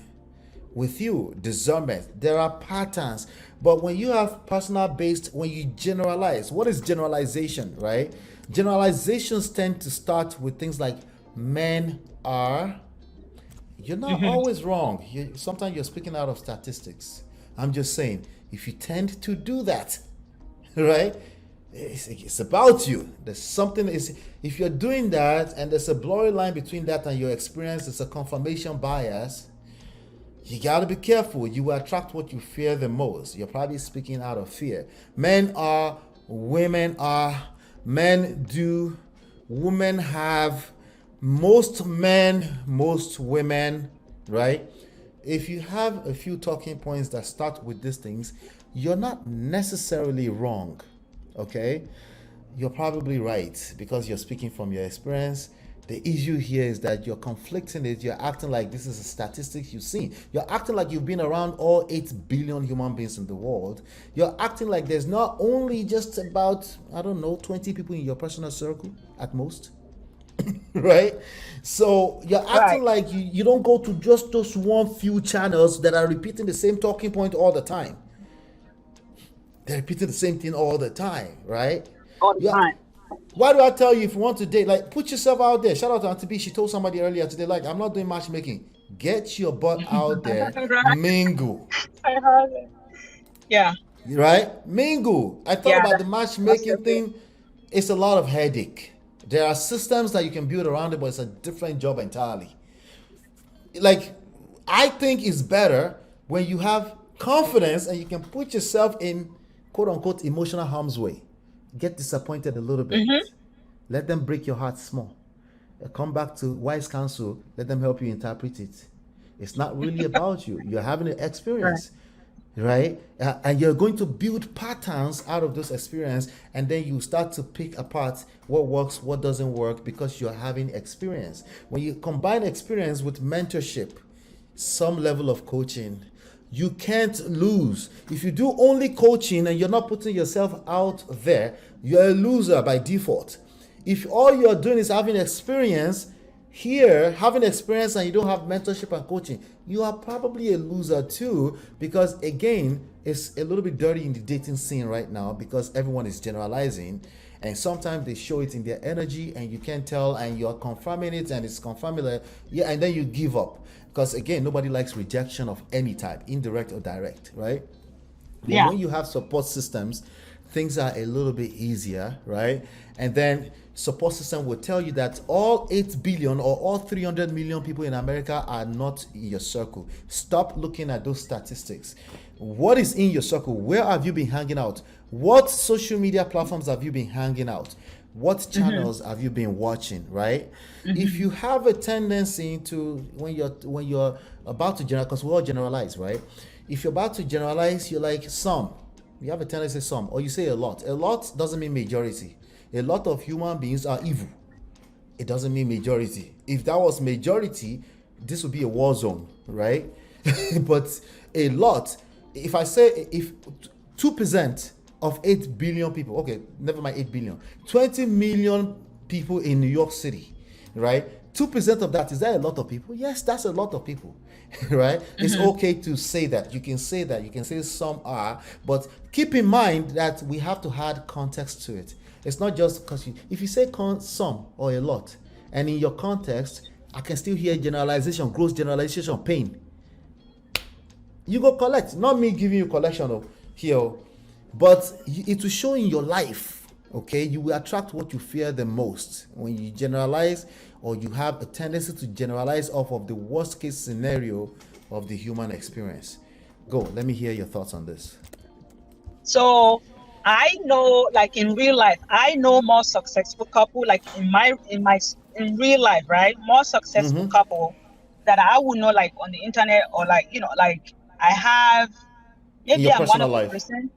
with you. Discernment, there are patterns, but when you have personal based, when you generalize, what is generalization, right? Generalizations tend to start with things like men are. You're not always wrong. Sometimes you're speaking out of statistics. I'm just saying, if you tend to do that, right? It's about you. There's something is if you're doing that and there's a blurry line between that and your experience, it's a confirmation bias. You got to be careful. You will attract what you fear the most. You're probably speaking out of fear. Men are, women are, men do, women have, most men, most women, right? If you have a few talking points that start with these things, you're not necessarily wrong, okay? You're probably right because you're speaking from your experience. The issue here is that you're conflicting it. You're acting like this is a statistics you've seen. You're acting like you've been around all 8 billion human beings in the world. You're acting like there's not only just about, 20 people in your personal circle at most. Right? So you're acting like you don't go to just those one few channels that are repeating the same talking point all the time. They're repeating the same thing all the time, right? All the time. Why do I tell you if you want to date, like put yourself out there? Shout out to Auntie B. She told somebody earlier today, like, I'm not doing matchmaking. Get your butt out there, mingle. I heard it. Yeah. Right? Mingle. I thought about the matchmaking thing. It's a lot of headache. There are systems that you can build around it, but it's a different job entirely. Like, I think it's better when you have confidence and you can put yourself in quote unquote emotional harm's way. Get disappointed a little bit. Let them break your heart small. Come back to wise counsel. Let them help you interpret it. It's not really about you. You're having an experience. Right? And you're going to build patterns out of those experience, and then you start to pick apart what works, what doesn't work, because you're having experience. When you combine experience with mentorship, some level of coaching, you can't lose. If you do only coaching and you're not putting yourself out there, you're a loser by default. If all you're doing is having experience, having experience, and you don't have mentorship and coaching, you are probably a loser too, because again, it's a little bit dirty in the dating scene right now because everyone is generalizing, and sometimes they show it in their energy and you can't tell, and you're confirming it and it's confirming that, and then you give up because again, nobody likes rejection of any type, indirect or direct, right? But when you have support systems, things are a little bit easier, right? And then support system will tell you that all 8 billion or all 300 million people in America are not in your circle. Stop looking at those statistics. What is in your circle? Where have you been hanging out? What social media platforms have you been hanging out? What channels have you been watching, right? If you have a tendency to, when you're about to generalize, because we all generalize, right? If you're about to generalize, you're like some. You have a tendency to say some, or you say a lot. A lot doesn't mean majority. A lot of human beings are evil. It doesn't mean majority. If that was majority, this would be a war zone, right? But a lot, if I say if 2% of 8 billion people, okay, never mind 8 billion, 20 million people in New York City, right? 2% of that, is that a lot of people? Yes, that's a lot of people, right? It's okay to say that. You can say that. You can say some are, but keep in mind that we have to add context to it. It's not just because if you say some or a lot, and in your context, I can still hear generalization, gross generalization, pain. You go collect, not me giving you collection of here, but it will show in your life. Okay, you will attract what you fear the most when you generalize, or you have a tendency to generalize off of the worst case scenario of the human experience. Go, let me hear your thoughts on this. So I know, like in real life, I know more successful couple, like in real life, right? More successful couple that I would know, like on the internet, or like, like I have, In maybe your I'm one personal of the life. person.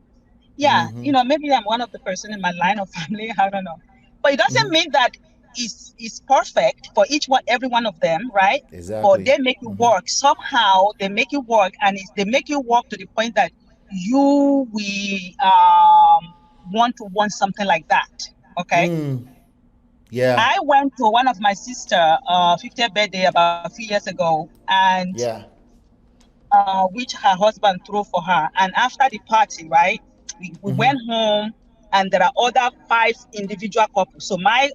Yeah, maybe I'm one of the person in my line of family. I don't know, but it doesn't mean that it's perfect for each one, every one of them, right? But Exactly. they make it work somehow. They make it work, and they make it work to the point that you will want something like that. Okay. Yeah. I went to one of my sister 50th birthday about a few years ago, and Yeah. which her husband threw for her. And after the party, right, we went home, and there are other five individual couples. So my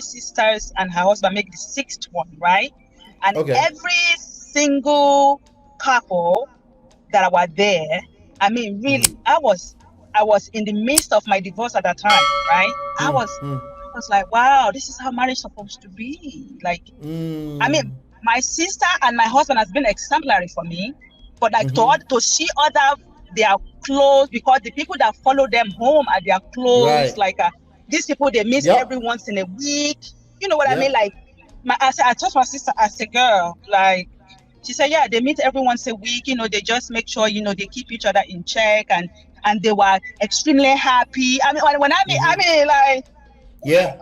sisters and her husband make the sixth one, right? And Okay. every single couple that were there, I mean, really, I was in the midst of my divorce at that time, right? I was like, wow, this is how marriage is supposed to be. Like, I mean, my sister and my husband has been exemplary for me, but like to see other their clothes, because the people that follow them home are their clothes. Right. Like these people, they miss every Yep. once in a week. You know what I mean? Yep. Like, I told my sister as a girl, like, she said, yeah, they meet every once a week. They just make sure they keep each other in check, and they were extremely happy. I mean, when I mean, like, Yeah.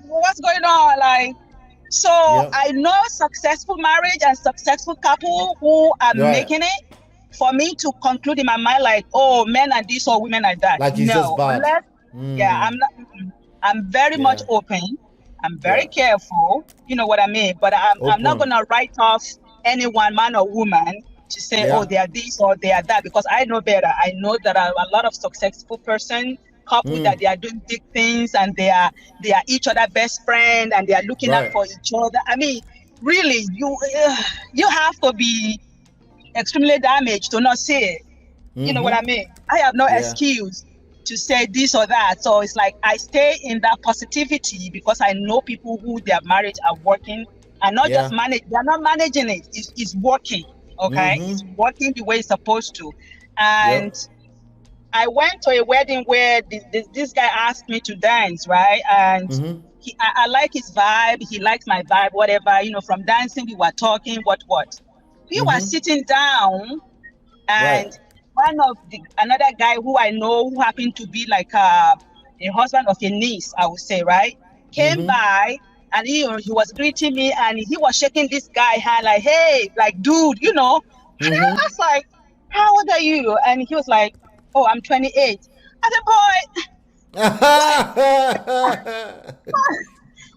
what's going on? Like, so Yep. I know successful marriage and successful couple who are Right. making it. For me to conclude in my mind, like, oh, men are this or women are that. Like it's just No, bad. unless, yeah, I'm not. I'm very much Yeah. open. I'm very Yeah. careful. You know what I mean? But I'm not Open. gonna write off anyone, man or woman, to say, oh, Yeah. they are this or they are that, because I know better. I know that a lot of successful person couple that they are doing big things, and they are each other best friend, and they are looking out Right. for each other. I mean, really, you have to be extremely damaged to not see it. You know what I mean? I have no Yeah. excuse to say this or that. So it's like I stay in that positivity, because I know people who their marriage are working, and not just Yeah. manage. They're not managing it. It's working. Okay, it's working the way it's supposed to. And Yep. I went to a wedding where this guy asked me to dance, right? And I like his vibe. He likes my vibe, whatever. From dancing, we were talking, what. We were sitting down, Right. and another guy who I know, who happened to be like a husband of a niece, I would say, right, came by, and he was greeting me, and he was shaking this guy hand, like, hey, like, dude, And I was like, how old are you? And he was like, oh, I'm 28. I said, boy,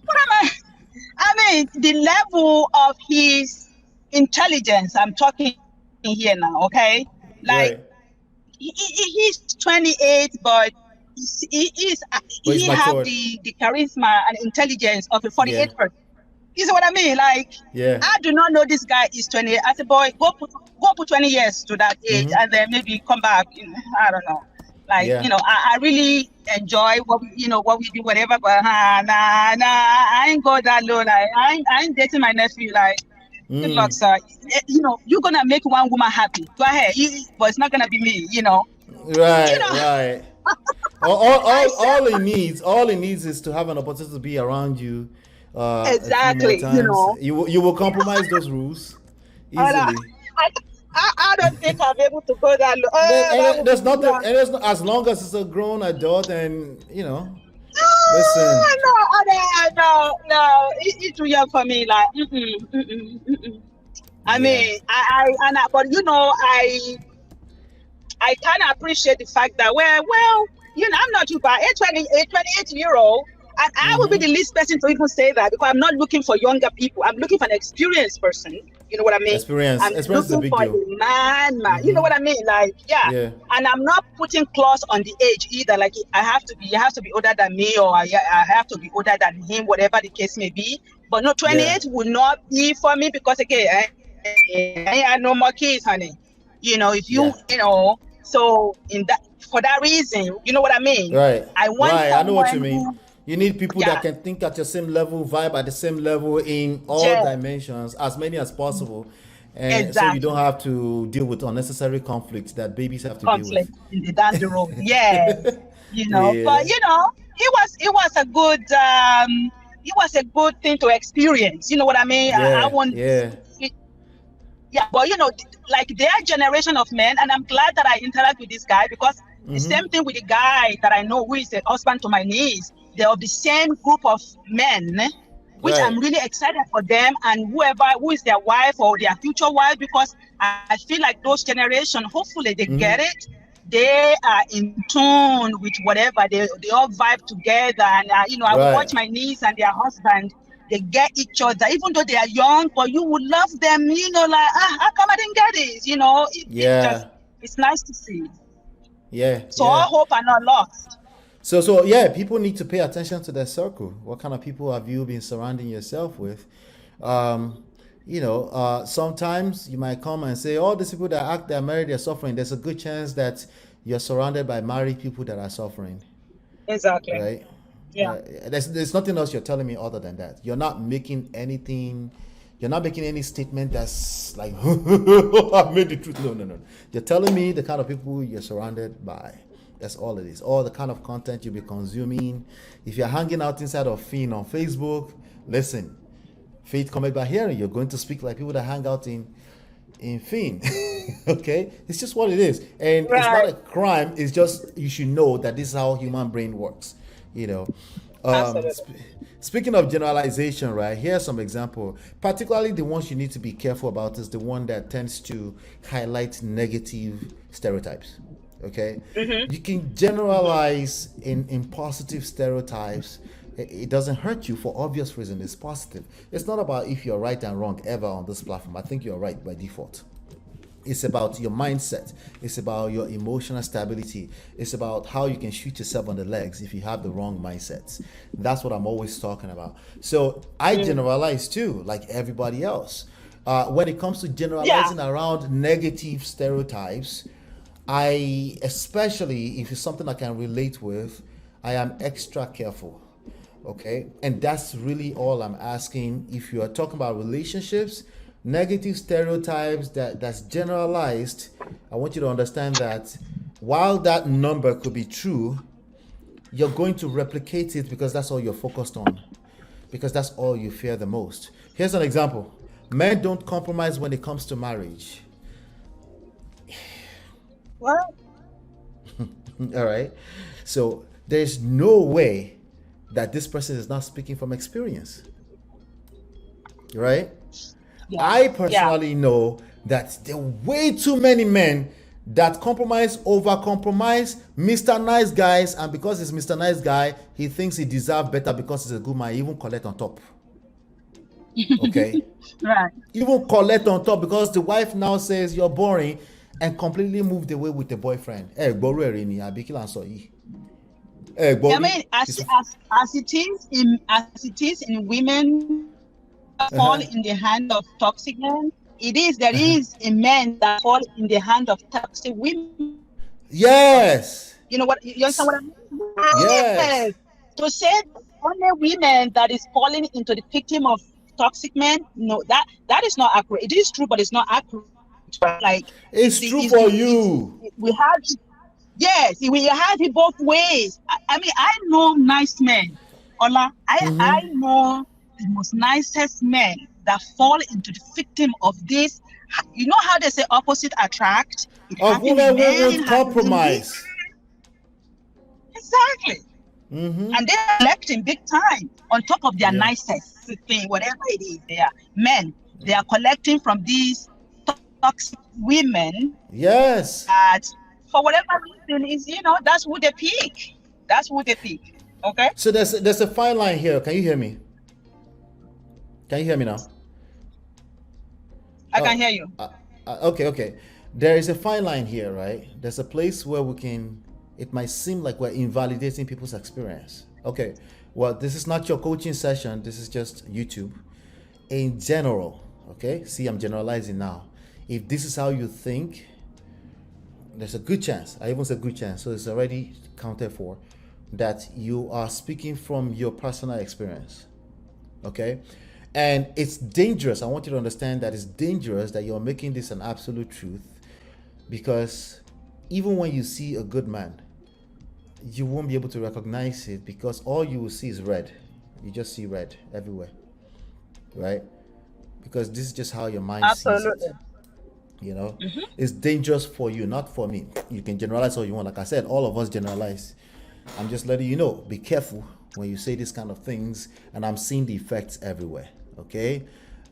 what am I mean, the level of his intelligence, I'm talking here now, okay? Like, Right. he's 28, but But it's he have matured. the charisma and intelligence of a Yeah. 48 person. You see what I mean? Like, Yeah. I do not know this guy is 28. I said, boy, go put 20 years to that age, and then maybe come back. I don't know. Like, Yeah. I really enjoy what we do, whatever. But nah, I ain't go that low. Like, I ain't dating my nephew. Like, good luck, sir. You're gonna make one woman happy. Go ahead, but it's not gonna be me. You Right. know. Right. All, I all said all he needs is to have an opportunity to be around you a few more exactly. times. You will compromise those rules And easily. I don't think I'm able to go that low. That would There's be nothing, wrong. and there's no, as long as it's a grown adult, and listen. No, it's too young for me. Like, I Yeah. mean, but I kind of appreciate the fact that, well, I'm not too bad. A 28-year-old, and I will be the least person to even say that, because I'm not looking for younger people. I'm looking for an experienced person. You know what I mean? Experience. I'm Experience is a looking big for deal. a man. You know what I mean? Like, yeah. Yeah. And I'm not putting clause on the age either. Like, you have to be older than me, or I have to be older than him, whatever the case may be. But no, Yeah. 28 will not be for me, because again, I had no more kids, honey. If Yeah. so for that reason, you know what I mean? Right. I want Right. I know what you someone mean. who, You need people yeah, that can think at your same level, vibe at the same level in all yeah, dimensions, as many as possible. and so you don't Exactly. have to deal with unnecessary conflicts that babies have to deal with. Conflict in the down the road. Yes. But Yeah, it was a good it was a good thing to experience. You know what I mean? I yeah, want yeah. yeah, but like their generation of men, and I'm glad that I interact with this guy because the same thing with the guy that I know who is a husband to my niece, they're of the same group of men, which I'm Right. really excited for them and whoever who is their wife or their future wife, because I feel like those generation, hopefully they get it. They are in tune with whatever they all vibe together, and I watch Right. my niece and their husband, they get each other, even though they are young, but you would love them, like, how come I didn't get this? It's Yeah. just, it's nice to see. Yeah. So Yeah. all hope are not lost. So yeah, people need to pay attention to their circle. What kind of people have you been surrounding yourself with? Um, sometimes you might come and say, all these people that act they're married, they're suffering. There's a good chance that you're surrounded by married people that are suffering, Exactly. right? Yeah. There's nothing else you're telling me other than that. You're not making anything. You're not making any statement that's like, I've made the truth. No, no, no. You're telling me the kind of people you're surrounded by. That's all it is. All the kind of content you'll be consuming. If you're hanging out inside of Fiend on Facebook, listen, faith cometh by hearing. You're going to speak like people that hang out in Fiend. Okay? It's just what it is. And it's not Right. a crime. It's just you should know that this is how human brain works. You know. Um, Absolutely. sp- Speaking of generalization, right? Here's some example. Particularly the ones you need to be careful about is the one that tends to highlight negative stereotypes. Okay, you can generalize in positive stereotypes. It doesn't hurt you for obvious reason. It's positive. It's not about if you're right and wrong ever on this platform. I think you're right by default. It's about your mindset. It's about your emotional stability. It's about how you can shoot yourself on the legs if you have the wrong mindsets. That's what I'm always talking about. So I generalize too, like everybody else. When it comes to Yeah. generalizing around negative stereotypes, I, especially if it's something I can relate with, I am extra careful. Okay, and that's really all I'm asking. If you are talking about relationships, negative stereotypes that's generalized, I want you to understand that while that number could be true, you're going to replicate it because that's all you're focused on, because that's all you fear the most. Here's an example: men don't compromise when it comes to marriage. Well, All right, so there's no way that this person is not speaking from experience, right? yeah. I Yeah. personally know that there are way too many men that compromise, over compromise, Mr. Nice Guys, and because he's Mr. Nice Guy, he thinks he deserves better because he's a good man. He even collect on top. Okay? Right. Even collect on top because the wife now says you're boring and completely moved away with the boyfriend. Eh, gbọ́rú ẹ̀rí ni àbí kí là ń sọ yìí? Eh, I gbọ́rí. mean, as it is in women that fall in the hand of toxic men, there is in men that fall in the hand of toxic women. Yes. You know what? You understand what I mean? Yes. Yes. To say only women that is falling into the victim of toxic men, no, that is not accurate. It is true, but it's not accurate. Right? Like It's true for you. we have. Yes, we have it both ways. I mean, I know nice men. Ola, I know the most nicest men that fall into the victim of this. You know how they say opposite attract? It Of happened with women who men, it won't happened with me. compromise. Exactly. And they're collecting big time on top of their Yeah. nicest thing, whatever it is. They are men. They are collecting from these toxic women Yes. that, for whatever reason, is that's who they pick. That's who they pick. Okay. So there's a fine line here. Can you hear me? Can you hear me now? I can hear you. Okay. There is a fine line here, right? There's a place where it might seem like we're invalidating people's experience. Okay, well, this is not your coaching session. This is just YouTube. In general, okay? See, I'm generalizing now. If this is how you think, there's a good chance, I even say good chance, so it's already counted for, that you are speaking from your personal experience. Okay? And it's dangerous. I want you to understand that it's dangerous that you're making this an absolute truth, because even when you see a good man, you won't be able to recognize it, because all you will see is red. You just see red everywhere, right? Because this is just how your mind sees it. It's dangerous for you, not for me. You can generalize all you want. Like I said, all of us generalize. I'm just letting you know, be careful when you say these kind of things, and I'm seeing the effects everywhere. Okay.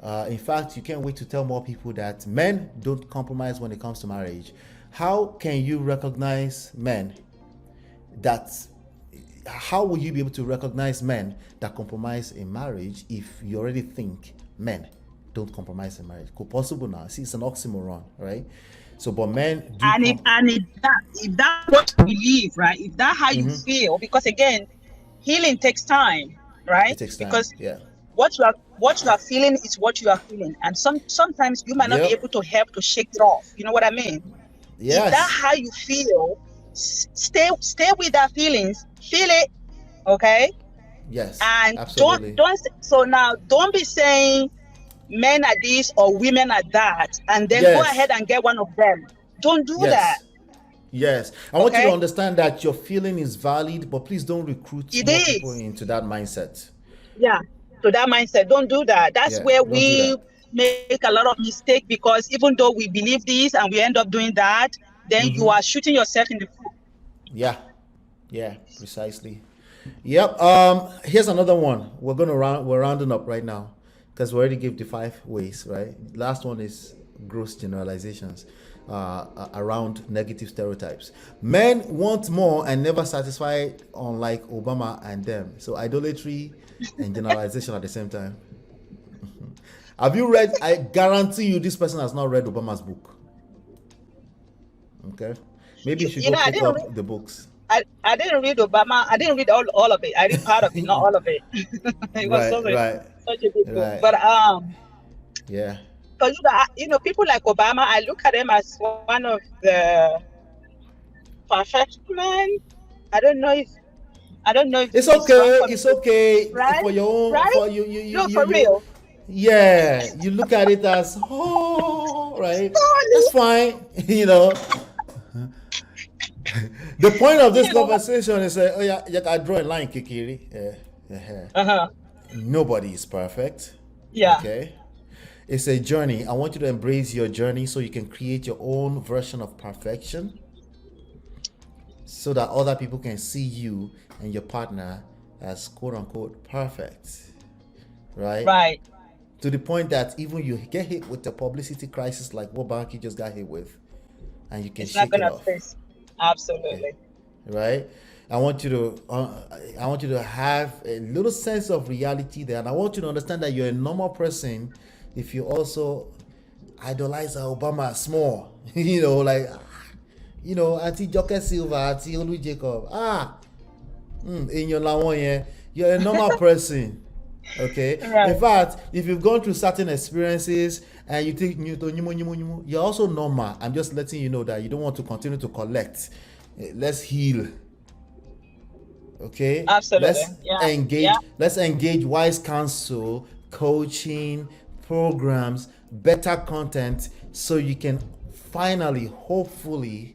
In fact, you can't wait to tell more people that men don't compromise when it comes to marriage. How can you recognize men that? How will you be able to recognize men that compromise in marriage if you already think men don't compromise in marriage? Could possible now? See, it's an oxymoron, right? So, but men do. And if that's what you believe, right? If that's how you feel, because again, healing takes time, right? It takes time. Because Yeah. what you are feeling is what you are feeling, and sometimes you might not be able to help to shake it off. You know what I mean? Yes. If that's how you feel, stay with that feelings, feel it, okay? Yes. And absolutely. don't be saying men are this or women are that, and then go ahead and get one of them. Don't do that. Yes. I want you to understand that your feeling is valid, but please don't recruit more people into that mindset. Yeah, to that mindset. Don't do that. That's where we make a lot of mistake, because even though we believe this and we end up doing that, then you are shooting yourself in the foot. Yeah, precisely. Yep. Here's another one. We're rounding up right now, because we already gave the 5 ways, right? Last one is gross generalizations around negative stereotypes. Men want more and never satisfied, unlike Obama and them. So idolatry and generalization at the same time. Have you read? I guarantee you this person has not read Obama's book. Okay, maybe you should go pick up the books. I didn't read Obama. I didn't read all of it. I read part of it, not all of it. It was such a big book. But yeah. Because people like Obama, I look at them as one of the perfect men. I don't know if it's okay. It's okay, right? For your own, right? For you. No, for real. Yeah, you look at it as right. That's fine. The point of this conversation is I draw a line, Kikiri. Nobody is perfect. Yeah. Okay. It's a journey. I want you to embrace your journey so you can create your own version of perfection, so that other people can see you and your partner as quote unquote perfect. Right? Right. To the point that even you get hit with a publicity crisis like what Banky just got hit with, and you can shake it off. Absolutely. Right? I want you to have a little sense of reality there, and I want you to understand that you're a normal person if you also idolize Obama small. Auntie Joker Silva, Auntie Olu Jacob. In your lawon, you're a normal person. Okay. Right. In fact, if you've gone through certain experiences and you think you're also normal. I'm just letting you know that you don't want to continue to collect. Let's heal. Okay. Absolutely. Let's engage wise counsel, coaching, programs, better content, so you can finally, hopefully,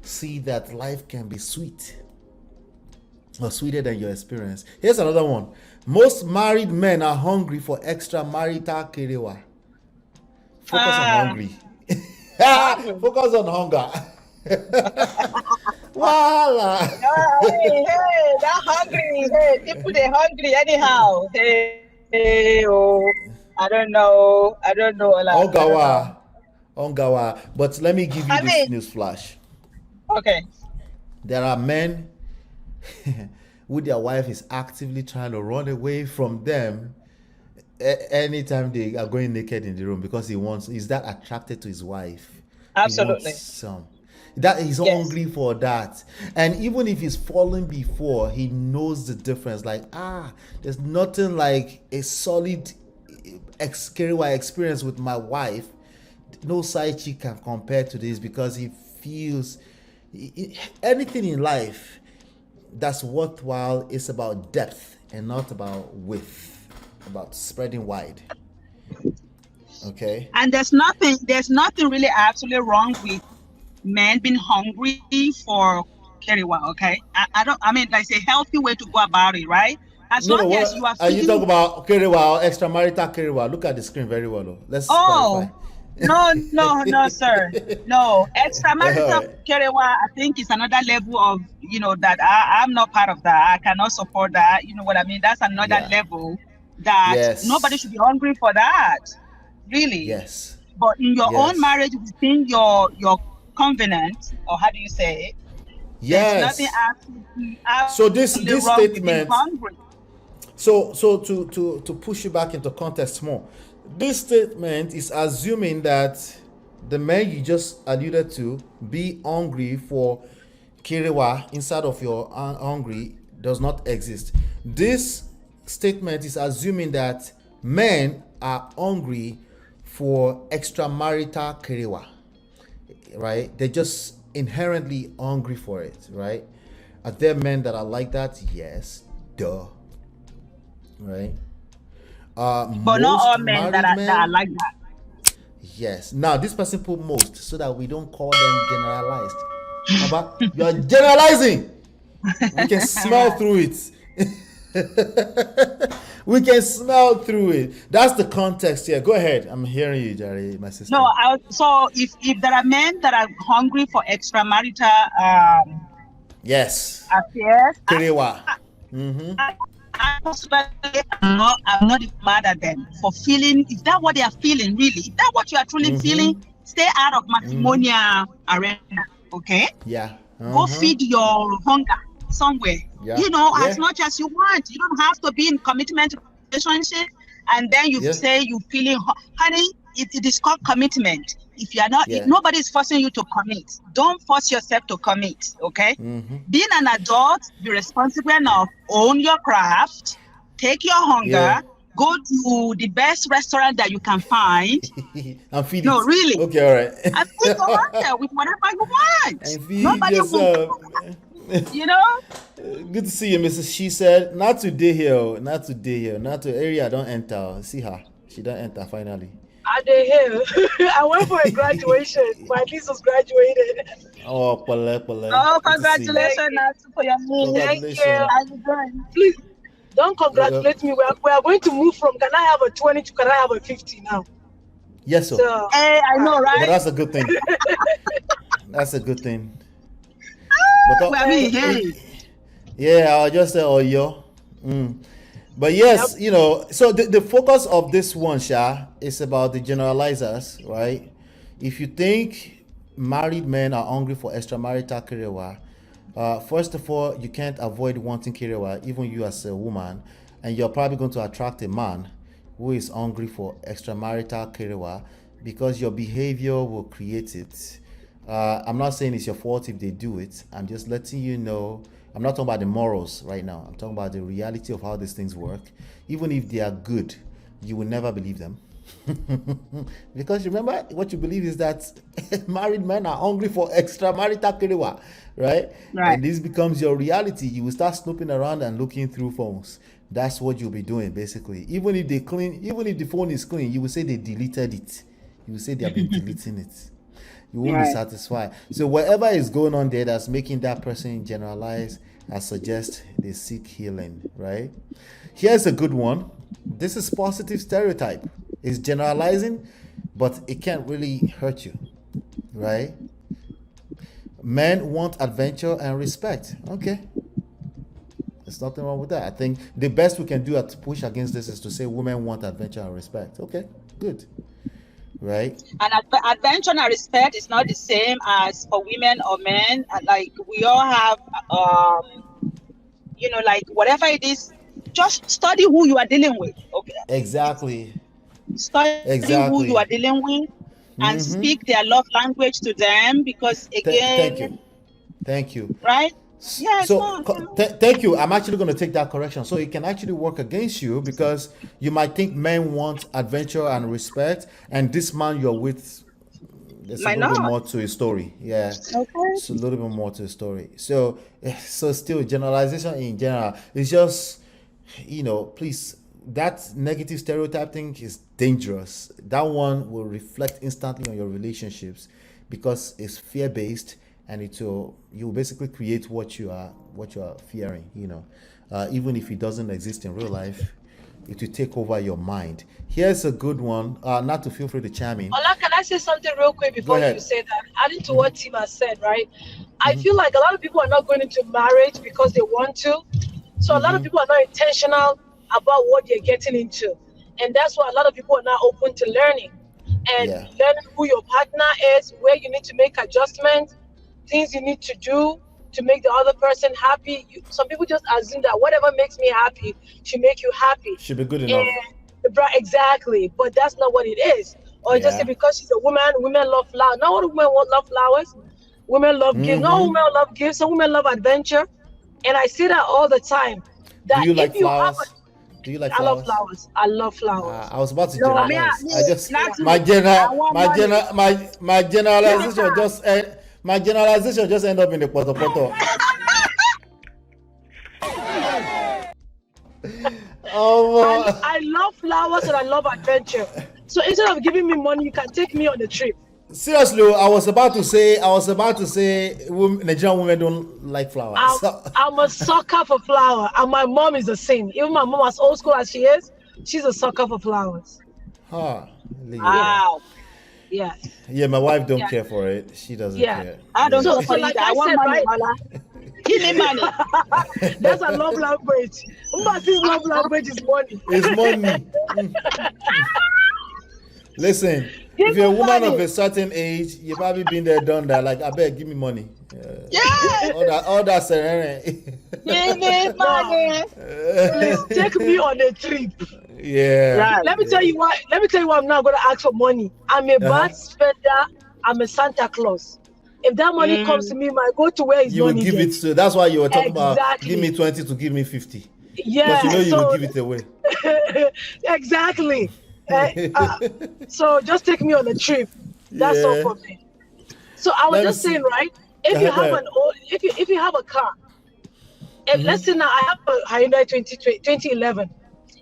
see that life can be sweet, or sweeter than your experience. Here's another one. Most married men are hungry for extramarital kerewa. Focus on hungry. Focus on hunger. Voila. Hey, that hungry. Hey, people they hungry anyhow. I don't know. Ongawa. But let me give you this news flash. Okay. There are men who their wife is actively trying to run away from them anytime they are going naked in the room, because he's that attracted to his wife. Absolutely. He's hungry for that. And even if he's fallen before, he knows the difference. Like, there's nothing like a solid experience with my wife. No side chick can compare to this, because he feels anything in life that's worthwhile is about depth and not about width. about spreading wide. Okay. And there's nothing really absolutely wrong with men being hungry for Keriwa, okay? I mean, like, a healthy way to go about it, right? As No, long no. as you are What are you feeling. talking about? Kerewa or extramarital Kerewa? Look at the screen very well. Oh. Let's clarify. Oh, no, sir. No, extramarital Alright. Kerewa, I think, is another level of, that I'm not part of that. I cannot support that. You know what I mean? That's another Yeah. level that nobody Yes. should be hungry for that, really. Yes. But in your own Yes. marriage, within your covenant, or how do you say it, there's nothing Yes. So absolutely this wrong with being statement. hungry. So to push you back into context more, this statement is assuming that the man you just alluded to be hungry for Kirewa inside of your hungry does not exist. This statement is assuming that men are hungry for extramarital Kirewa, right? They're just inherently hungry for it, right? Are there men that are like that? Yes, duh, right? But not Most all men that married are men, like that. yes. Now this person put most so that we don't call them generalized. Baba, you are generalizing. We can smell through it. We can smell through it. That's the context here. Go ahead. I'm hearing you, Jerry, my sister. No, so if there are men that are hungry for extramarital Yes. affairs, Kerewa. I personally I'm not even mad at them for feeling. Is that what they are feeling, really? Is that what you are truly feeling? Stay out of matrimonial arena, okay? Yeah. Go feed your hunger somewhere. Yeah. As much as you want. You don't have to be in commitment relationship, and then you say you feeling, honey. It is called commitment. If you are not, nobody is forcing you to commit. Don't force yourself to commit. Okay. Being an adult, be responsible enough. Own your craft. Take your hunger. Go to the best restaurant that you can find. And feed No, it. really. Okay, all right. And feed your hunger with whatever you want. And feed Nobody yourself. will. Good to see you, Mrs. She said, not today here, not today here, not to area. Don't enter. See her. She don't enter finally. Are they here? I went for a graduation. My niece was graduated. Oh, pole. Oh, congratulations for your niece. Thank you. How you doing? Please, don't congratulate me. We are going to move from can I have a 20 to can I have a 50 now? Yes, sir. So, hey, I know, right? But that's a good thing. That's a good thing. But I mean, hey. Yeah, I'll just say, oh, yo. But yes, so the focus of this one, Sha, is about the generalizers, right? If you think married men are hungry for extramarital Kirewa, first of all, you can't avoid wanting Kirewa, even you as a woman, and you're probably going to attract a man who is hungry for extramarital Kirewa because your behavior will create it. I'm not saying it's your fault if they do it. I'm just letting you know. I'm not talking about the morals right now. I'm talking about the reality of how these things work. Even if they are good, you will never believe them. Because remember, what you believe is that married men are hungry for extramarital Kirewa, right? And this becomes your reality. You will start snooping around and looking through phones. That's what you'll be doing, basically. Even if the phone is clean, you will say they deleted it. You will say they have been deleting it. You won't be satisfied. So whatever is going on there that's making that person generalize, I suggest they seek healing, right? Here's a good one. This is positive stereotype. It's generalizing, but it can't really hurt you, right? Men want adventure and respect. Okay. There's nothing wrong with that. I think the best we can do to push against this is to say women want adventure and respect. Okay, good. Right. And adventure and respect is not the same as for women or men. Like we all have, like whatever it is, just study who you are dealing with. Okay. Exactly. Study who you are dealing with and speak their love language to them because again. Thank you. Right. Yeah, so thank you. I'm actually going to take that correction. So it can actually work against you because you might think men want adventure and respect, and this man you're with, there's a little bit more to his story. Yeah, it's a little bit more to his story. So still generalization in general. It's just, please that negative stereotype thing is dangerous. That one will reflect instantly on your relationships because it's fear based, and you basically create what you are fearing. Even if it doesn't exist in real life, it will take over your mind. Here's a good one. Not to feel free to chime in. Ola, can I say something real quick before you say that? Adding to what Tim has said, right? I feel like a lot of people are not going into marriage because they want to. So a lot of people are not intentional about what they're getting into. And that's why a lot of people are not open to learning. And learning who your partner is, where you need to make adjustments, things you need to do to make the other person happy. Some people just assume that whatever makes me happy should make you happy. Should be good enough. Exactly. But that's not what it is. Or just say because she's a woman, women love flowers. Not all women love flowers. Women love gifts. No women love gifts. Some women love adventure. And I see that all the time. That Do you like flowers? Do you like flowers? I love flowers. I love flowers. I was about to generalize. My generalization just end up in the poto. I love flowers and I love adventure. So instead of giving me money, you can take me on a trip. Seriously, I was about to say, Nigerian women don't like flowers. I'm a sucker for flowers, and my mom is the same. Even my mom, as old school as she is, she's a sucker for flowers. Wow. Yes. Yeah, my wife don't care for it. She doesn't care. I don't know. So like I want money, right? Give me money. That's a love language. Mbasi's love language is money. It's money. Listen, if you're a woman of a certain age, you've probably been there, done that. Like, I beg, give me money. All that serenity. Give me money. Please take me on a trip. Yeah. Right. Let me tell you why I'm not going to ask for money. I'm a bad spender. I'm a Santa Claus. If that money comes to me, my go to where is you money. You will give it to. That's why you were talking about give me 20 to give me 50. Yeah. Because you will give it away. Exactly. So just take me on a trip. That's all for me. So I was just saying, right? If you have if you have a car, and let's say now I have a Hyundai 2011.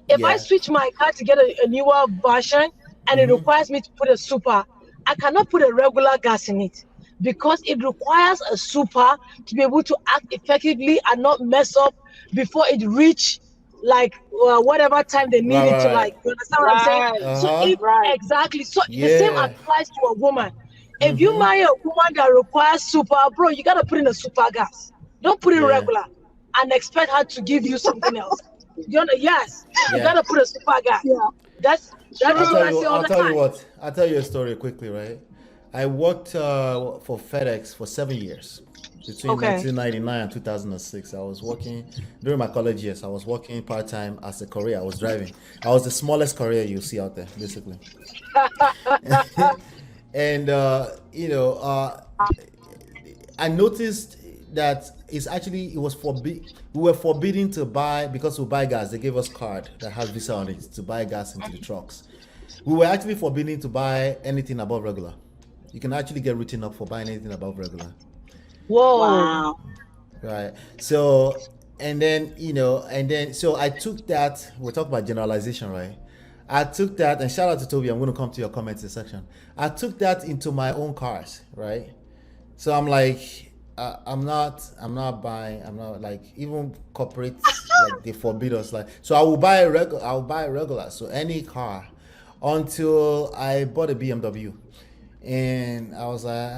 If I switch my car to get a newer version and it requires me to put a super, I cannot put a regular gas in it because it requires a super to be able to act effectively and not mess up before it reach like whatever time they need it to like. You understand what I'm saying? So exactly. So the same applies to a woman. If you marry a woman that requires super, bro, you gotta put in a super gas. Don't put in regular and expect her to give you something else. You gotta put a super gas. That's I'll tell you what. I'll tell you a story quickly, right? I worked for FedEx for 7 years. Between 1999 and 2006, I was working during my college years. I was working part-time as a courier. I was driving. I was the smallest courier you see out there, basically. And I noticed that it was we were forbidden to buy, because we buy gas. They gave us card that has Visa on it to buy gas into the trucks. We were actually forbidden to buy anything above regular. You can actually get written up for buying anything above regular. Whoa. Wow. Right. So, so I took that. We're talking about generalization, right? I took that, and shout out to Toby. I'm going to come to your comments section. I took that into my own cars, right? So I'm like, I'm not buying. I'm not like, even corporates, like they forbid us. Like, so I will buy regular. So any car, until I bought a BMW, and I was like,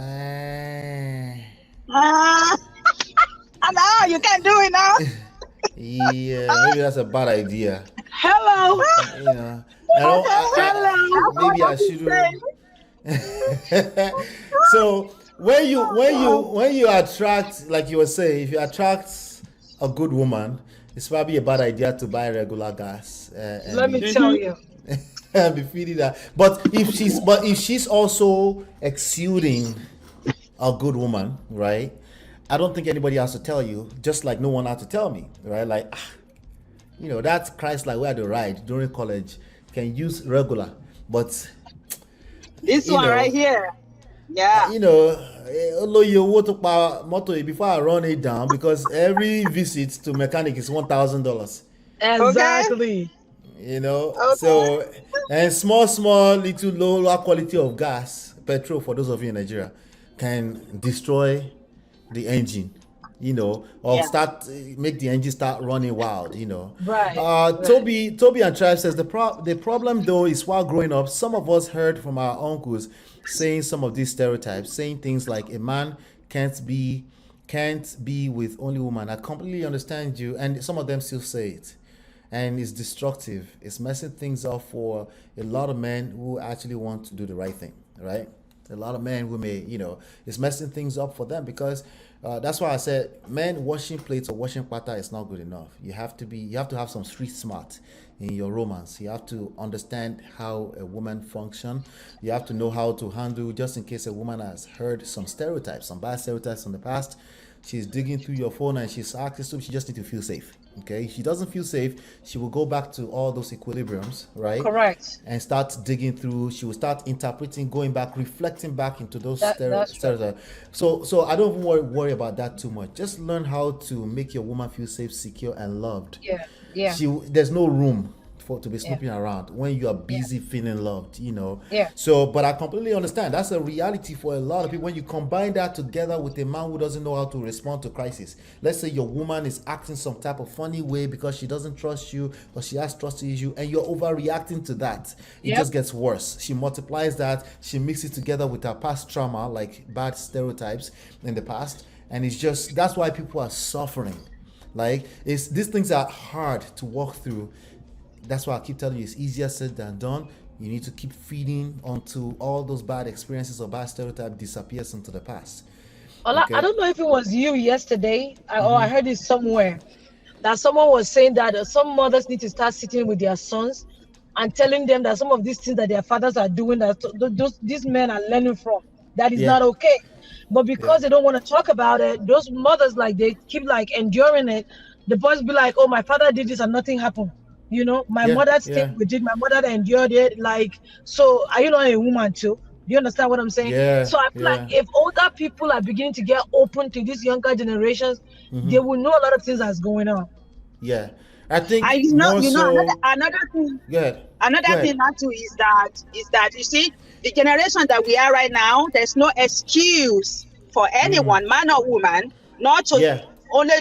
I know you can't do it now. yeah, maybe that's a bad idea. Hello. Maybe I should. So when you attract, like you were saying, if you attract a good woman, it's probably a bad idea to buy regular gas. Let me tell you. And be feeding that. But if she's also exuding a good woman, right? I don't think anybody has to tell you, just like no one had to tell me, right? Like, that's Christ, like we had to ride during college. Can use regular, but this one right here, before I run it down, because every visit to mechanic is $1,000. Exactly. You know, Okay. so and small little lower quality of gas, petrol for those of you in Nigeria, can destroy the engine, you know, or Yeah. start make the engine start running wild, you know. Right. Toby and Tribe says the problem though is while growing up, some of us heard from our uncles saying some of these stereotypes, saying things like a man can't be with only woman. I completely understand you, and some of them still say it, and it's destructive. It's messing things up for a lot of men who actually want to do the right thing, right? A lot of men who may, it's messing things up for them because that's why I said men washing plates or washing pata is not good enough. You have to have some street smart in your romance. You have to understand how a woman function. You have to know how to handle, just in case a woman has heard some stereotypes, some bad stereotypes from the past. She's digging through your phone and she's asking, she just need to feel safe. Okay, if she doesn't feel safe, she will go back to all those equilibriums, right? Correct. And start digging through. She will start interpreting, going back, reflecting back into those That's true. stereotypes. So I don't worry about that too much. Just learn how to make your woman feel safe, secure, and loved. Yeah. Yeah. There's no room to be Yeah. snooping around when you are busy feeling loved, Yeah. So, but I completely understand that's a reality for a lot of people when you combine that together with a man who doesn't know how to respond to crisis. Let's say your woman is acting some type of funny way because she doesn't trust you or she has trust issue, and you're overreacting to that. It Yep. just gets worse. She multiplies that, she mixes it together with her past trauma, like bad stereotypes in the past, and it's just that's why people are suffering. Like these things are hard to walk through. That's why I keep telling you it's easier said than done. You need to keep feeding onto all those bad experiences or bad stereotype disappears into the past. Ola, Okay. I don't know if it was you yesterday or I heard it somewhere that someone was saying that some mothers need to start sitting with their sons and telling them that some of these things that their fathers are doing that these men are learning from, that is Yeah. not okay. But Yeah. because they don't want to talk about it, those mothers, like, they keep like enduring it. The boys be like, oh, my father did this and nothing happened. My Yeah. mother Yeah. stayed with it, my mother endured it. Like, so are you not a woman too? Do you understand what I'm saying? Yeah. So I feel like Yeah. if older people are beginning to get open to these younger generations, they will know a lot of things that's going on. Yeah. I think And more so. another thing. Go ahead. Another thing now too is that you see the generation that we are right now. There's no excuse for anyone, man or woman, not to Yeah. only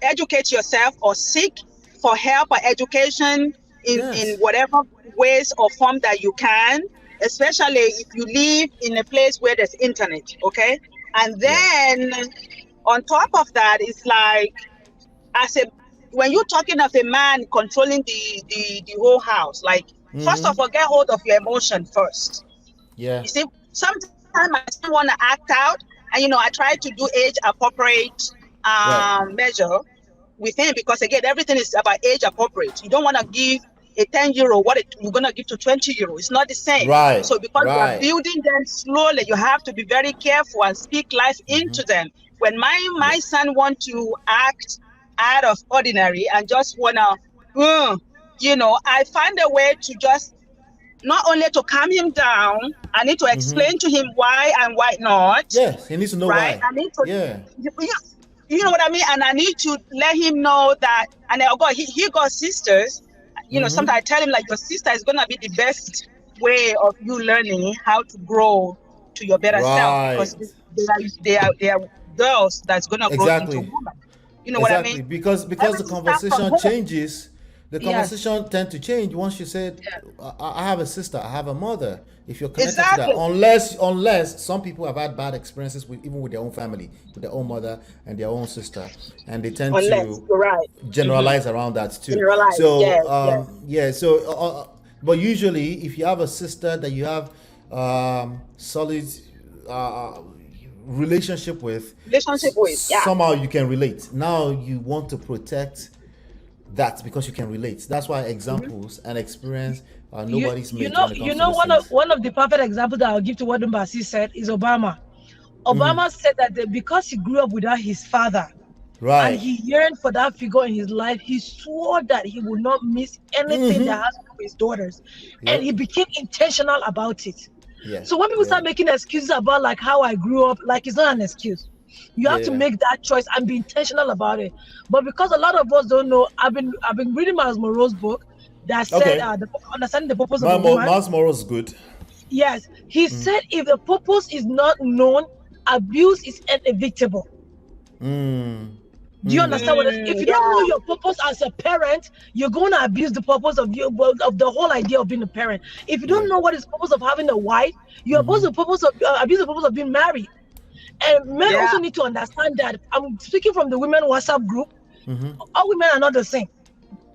educate yourself or seek for help or education in Yes. whatever ways or form that you can. Especially if you live in a place where there's internet, okay? And then on top of that, it's like when you're talking of a man controlling the whole house, like first of all, get hold of your emotion first. Yeah. You see, sometimes I still want to act out, and I try to do age appropriate measure with him, because again, everything is about age appropriate. You don't want to give a 10-year-old what you're gonna give to 20-year-old. It's not the same. Right. So because you are Right. building them slowly, you have to be very careful and speak life into them. When my son want to act out of ordinary and just wanna, I find a way to just not only to calm him down. I need to explain to him why and why not. Yes. He needs to know Right? why. I need to. Yeah. You know what I mean? And I need to let him know that, and he got sisters. Sometimes I tell him, like, your sister is going to be the best way of you learning how to grow to your better self, because they are girls that's going to grow into women. You know what I mean? Because the conversation changes. The conversation tend to change once you said, I have a sister, I have a mother. If you're connected to that, unless some people have had bad experiences even with their own family, with their own mother and their own sister, and they tend to generalize around that too. But usually, if you have a sister that you have solid relationship with, somehow you can relate. Now you want to protect that because you can relate. That's why examples and experience are nobody's mate. One of the perfect examples that I'll give to what Mbasi said is Obama. Obama said that because he grew up without his father, and he yearned for that figure in his life, he swore that he would not miss anything that has to do with his daughters, and he became intentional about it. So when people start making excuses about like how I grew up, like, it's not an excuse. You have to make that choice and be intentional about it. But because a lot of us don't know, I've been reading Miles Monroe's book, that said, understanding the purpose of a woman. Miles Morales is good. Yes, he said if the purpose is not known, abuse is inevitable. Do you understand what if you don't know your purpose as a parent, you're going to abuse the purpose of the whole idea of being a parent. If you don't know what is the purpose of having a wife, you're abuse the purpose of being married. And men also need to understand that. I'm speaking from the women WhatsApp group. All women are not the same.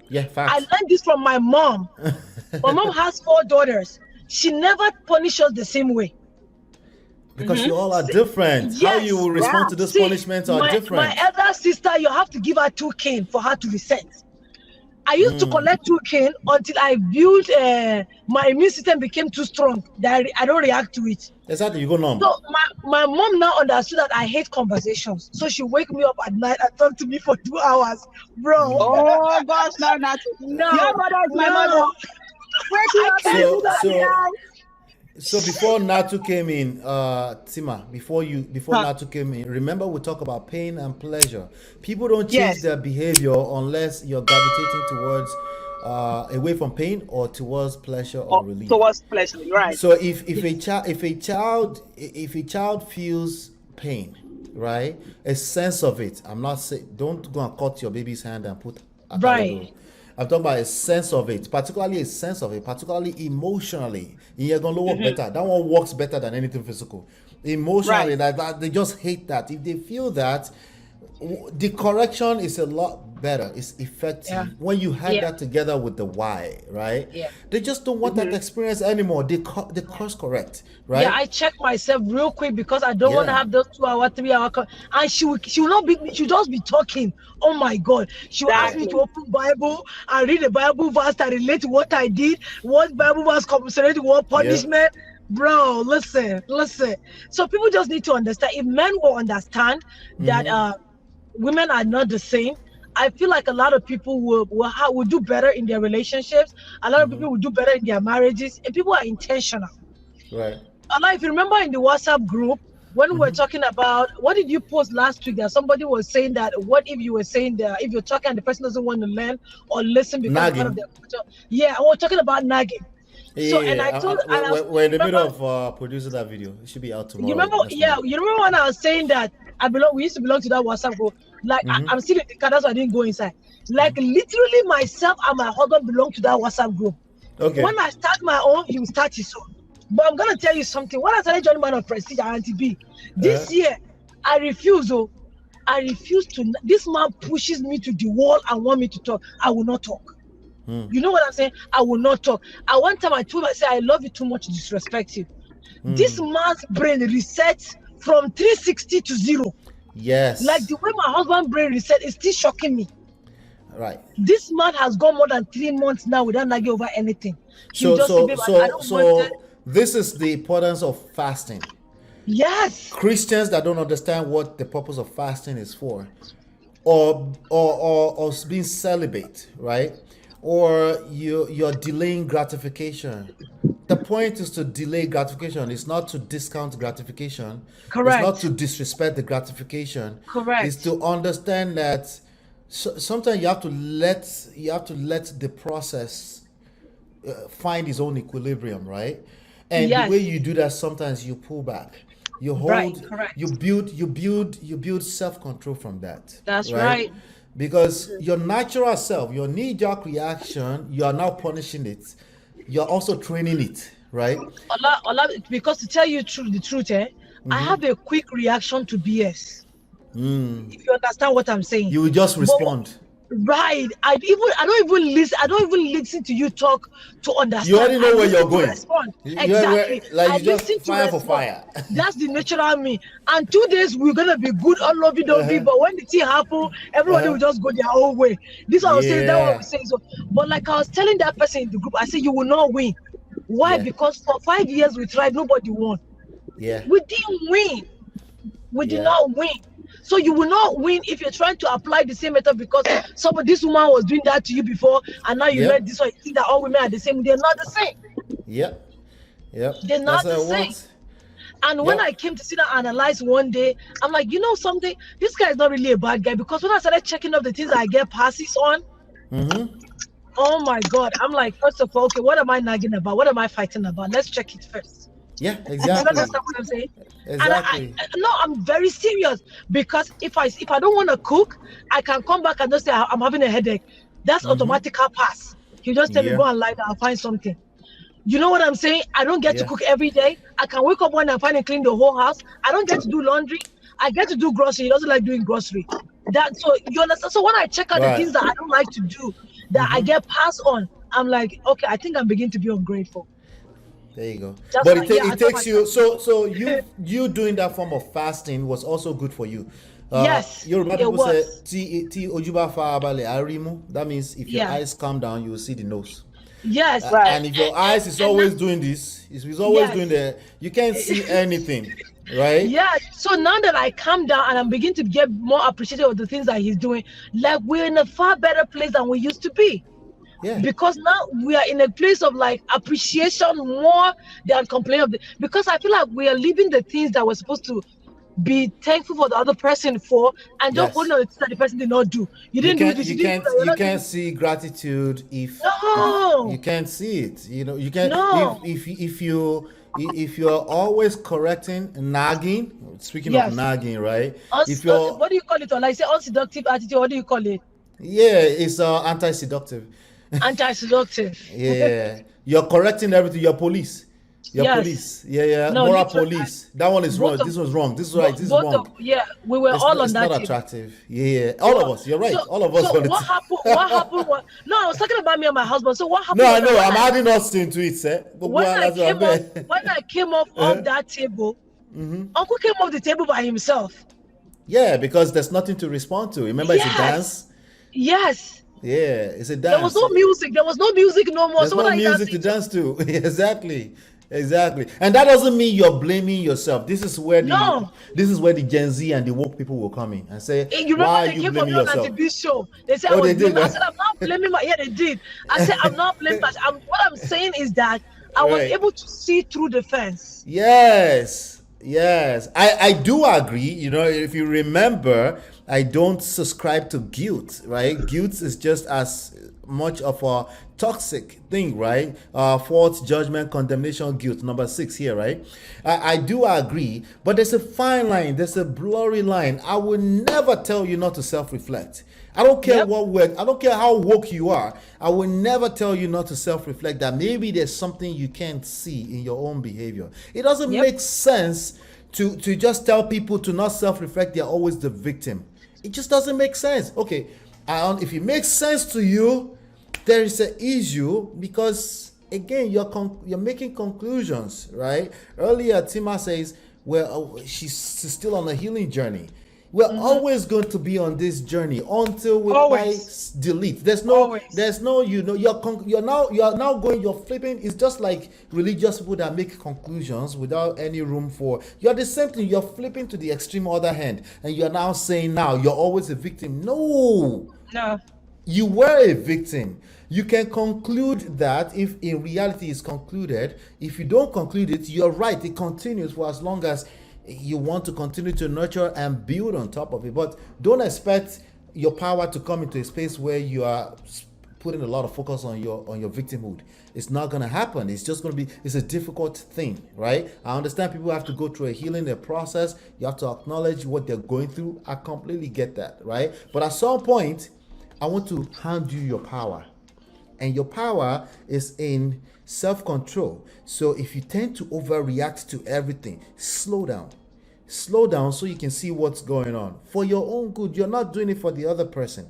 Yeah, facts. I learned this from my mom. My mom has 4 daughters. She never punishes the same way. Because you all are different. Yes, how you will respond to this punishment are different. My elder sister, you have to give her 2 cane for her to reset. I used to collect 2 cane until I built my immune system became too strong that I don't react to it. Exactly, you go numb. So my mom now understood that I hate conversations. So she wake me up at night and talk to me for 2 hours, bro. Oh gosh, no. Your mother is my mother. So before Natu came in, Tima, before Natu came in, remember we talk about pain and pleasure. People don't change their behavior unless you're gravitating towards away from pain or towards pleasure or relief. Towards pleasure, right? So if a child feels pain, right, a sense of it. I'm not saying don't go and cut your baby's hand and put right. I'm talking about a sense of it, particularly emotionally. You're gonna work better. That one works better than anything physical. Emotionally, that they just hate that. If they feel that, the correction is a lot better. It's effective when you have that together with the why, right? Yeah. They just don't want that experience anymore. They course correct, right? Yeah, I check myself real quick because I don't want to have those 2 hour, 3 hour. And she'll just be talking. Oh my God, she'll ask me to open Bible and read a Bible verse that relate to what I did. What Bible verse compensated to what punishment? Yeah. Bro, listen. So people just need to understand. If men will understand that women are not the same, I feel like a lot of people will do better in their relationships. A lot of people will do better in their marriages, and people are intentional. Right. Allah, if you remember in the WhatsApp group, when we were talking about, what did you post last week that somebody was saying that, what if you were saying that if you're talking and the person doesn't want to learn or listen because part of their culture? Yeah, we're talking about nagging. So, and I told, we're in the middle of producing that video. It should be out tomorrow. You remember? Yeah, you remember when I was saying that we used to belong to that WhatsApp group. Like I'm still in the car, that's why I didn't go inside. Like literally, myself and my husband belong to that WhatsApp group. Okay. When I start my own, he will start his own. But I'm gonna tell you something. When I started joining Man of Prestige and Auntie B, this year, I refuse to. This man pushes me to the wall and want me to talk. I will not talk. You know what I'm saying? I will not talk. At one time, I told him, I said, I love you too much to disrespect you. This man's brain resets from 360 to 0. Yes. Like the way my husband's brain reset is still shocking me. Right. This man has gone more than 3 months now without nagging over anything. So this is the importance of fasting. Yes. Christians that don't understand what the purpose of fasting is for, or being celibate, right? Or you're delaying gratification. The point is to delay gratification. It's not to discount gratification. Correct. It's not to disrespect the gratification. Correct. It's to understand that sometimes you have to let the process find its own equilibrium, right? And the way you do that, sometimes you pull back. You hold. Right, you build self-control from that. That's right. Because your natural self, your knee-jerk reaction, you are now punishing it. You're also training it, right? Because to tell you the truth, I have a quick reaction to BS. If you understand what I'm saying, you will just respond. Right. I don't even listen to you talk to understand. You already know where you're going. Exactly. Like you just fire for fire. That's the natural me. And 2 days we're gonna be good, all lovey-dovey. But when the thing happen, everybody will just go their own way. This I was saying, that what I was saying. So, but like I was telling that person in the group, I said you will not win. Why? Because for 5 years we tried, nobody won. Yeah. We didn't win. We did not win. So you will not win if you're trying to apply the same method because this woman was doing that to you before, and now you read this one. You think that all women are the same. They're not the same. Yep. They're not the same. And when I came to sit down and analyze one day, I'm like, you know something? This guy is not really a bad guy because when I started checking up the things that I get passes on, Oh my God. I'm like, first of all, okay, what am I nagging about? What am I fighting about? Let's check it first. Yeah, You exactly. understand what I'm saying? And Exactly. no, I'm very serious because if I don't want to cook, I can come back and just say I'm having a headache. That's automatic pass. You just tell me Yeah. go and lie down, I'll find something. You know what I'm saying? I don't get to Yeah. cook every day. I can wake up one and find and clean the whole house. I don't get to do laundry. I get to do grocery. He doesn't like doing grocery. That so you understand. So when I check out the Right. things that I don't like to do, that I get passed on, I'm like, okay, I think I'm beginning to be ungrateful. There you go. That's But why, yeah, I it tell takes you. myself. So you doing that form of fasting was also good for you. Yes, Yoruba it people say was. ti ojuba fa abale arimu. That means if your Yeah. eyes calm down, you will see the nose. Yes. Right. And if your eyes is and always that- doing this, is always Yes. doing that, you can't see anything, right? Yeah. So now that I calm down and I'm beginning to get more appreciative of the things that he's doing, like we're in a far better place than we used to be. Yeah. Because now we are in a place of like appreciation more than complaining because I feel like we are leaving the things that we're supposed to be thankful for the other person for and just holding Yes. on to the things that the person did not do. You didn't do this, you didn't do that, you're You not can't doing see gratitude if you no can't see it. You know, you can't no if you're always correcting, nagging. Speaking of yes nagging, right? If what do you call it, or like say unseductive attitude, what do you call it? yeah, it's anti-seductive. Anti-seductive. Yeah, you're correcting everything. You're police. You're Yes. police. Yeah, yeah. No, Moral literally, police. That one is both wrong. of This was wrong. This is right. This is both of wrong. yeah, we were all on It's that not table. attractive. Yeah, all of us. You're right. So, All of us so on what it. happened? What happened was no, I was talking about me and my husband. So what No, happened I was that know. I'm adding us into it, sir. when I came off of that table, Uncle came off the table by himself. Yeah, because there's nothing to respond to. Remember, it's a dance. Yes. Yeah, it's a dance. There was no music. There was no music no more. There's So no what are you music to dancing dance to. Exactly. Exactly. And that doesn't mean you're blaming yourself. This is where No. the Gen Z and the woke people will come in and say, You remember why are they you came for blaming me on yourself? Anti-Beast show. They said Oh, I was they did, blaming. I right? said I'm not blaming my. Yeah, they did. I said I'm not blaming. What I'm saying is that I was Right. able to see through the fence. Yes, yes. I do agree. You know, if you remember, I don't subscribe to guilt, right? Guilt is just as much of a toxic thing, right? Fault, judgment, condemnation, guilt. Number 6 here, right? I do agree, but there's a fine line, there's a blurry line. I will never tell you not to self-reflect. I don't care Yep. I don't care how woke you are. I will never tell you not to self-reflect that maybe there's something you can't see in your own behavior. It doesn't Yep. make sense to just tell people to not self-reflect. They're always the victim. It just doesn't make sense. Okay, if it makes sense to you, there is an issue because again you're making conclusions, right? Earlier Tima says, well, she's still on a healing journey. We're always going to be on this journey until we Always. delete. There's Always. no, you know, you're now going, you're flipping. It's just like religious people that make conclusions without any room for. You're the same thing. You're flipping to the extreme other hand, and you're now saying now you're always a victim. No, No. you were a victim. You can conclude that if in reality it's concluded. If you don't conclude it, you're right. It continues for as long as you want to continue to nurture and build on top of it. But don't expect your power to come into a space where you are putting a lot of focus on your victimhood. It's not going to happen. It's just going to be, it's a difficult thing, right? I understand people have to go through a healing process. You have to acknowledge what they're going through. I completely get that, right? But at some point, I want to hand you your power. And your power is in self-control. So if you tend to overreact to everything, slow down. Slow down so you can see what's going on. For your own good. You're not doing it for the other person.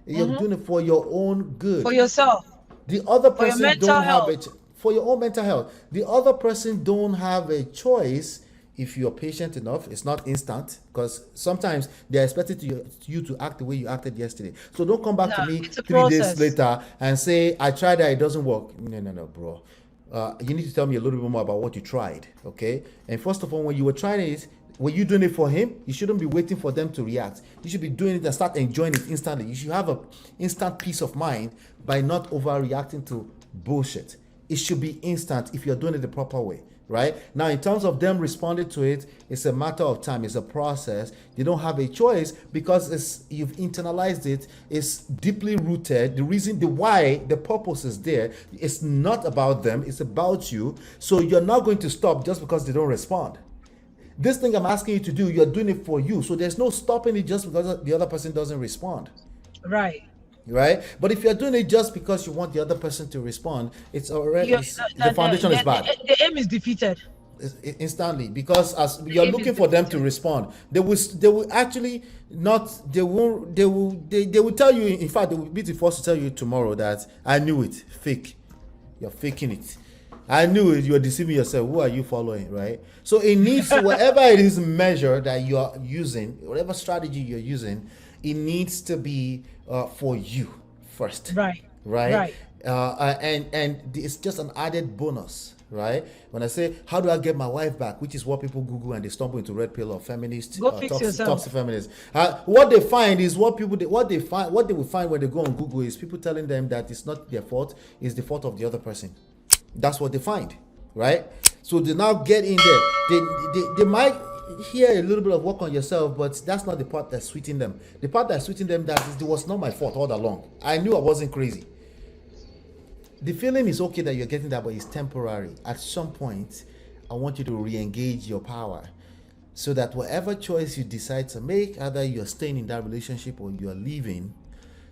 You're doing it for your own good. For yourself. The other For your person mental don't have health. it for your own mental health. The other person don't have a choice. If you're patient enough, it's not instant because sometimes they're expected you to act the way you acted yesterday. So don't come back to me It's a 3 days process. later and say, I tried that, it doesn't work. No, bro. You need to tell me a little bit more about what you tried, okay? And first of all, when you were trying it, were you doing it for him? You shouldn't be waiting for them to react. You should be doing it and start enjoying it instantly. You should have an instant peace of mind by not overreacting to bullshit. It should be instant if you're doing it the proper way. right? Now, in terms of them responding to it, it's a matter of time. It's a process. They don't have a choice because you've internalized it. It's deeply rooted. The reason, the why, the purpose is there. It's not about them. It's about you. So you're not going to stop just because they don't respond. This thing I'm asking you to do, you're doing it for you. So there's no stopping it just because the other person doesn't respond. Right. Right? But if you're doing it just because you want the other person to respond, it's already, the foundation is bad. The aim is defeated. Instantly, because as you're looking for them to respond, they will actually not, they will tell you, in fact, they will be the first to tell you tomorrow that I knew it, fake. You're faking it. I knew it, you're deceiving yourself. Who are you following, right? So it needs to, whatever it is measure that you're using, whatever strategy you're using, it needs to be for you first. Right. And it's just an added bonus, right? When I say, how do I get my wife back, which is what people Google and they stumble into red pill or feminist, Go fix yourself. toxic feminists. What they find is what they will find when they go on Google is people telling them that it's not their fault, it's the fault of the other person. That's what they find, right? So they now get in there. They might hear a little bit of work on yourself, but that's not the part that's sweetening them. The part that's sweetening them, that it was not my fault all along. I knew I wasn't crazy. The feeling is okay that you're getting that, but it's temporary. At some point, I want you to re-engage your power so that whatever choice you decide to make, either you're staying in that relationship or you're leaving,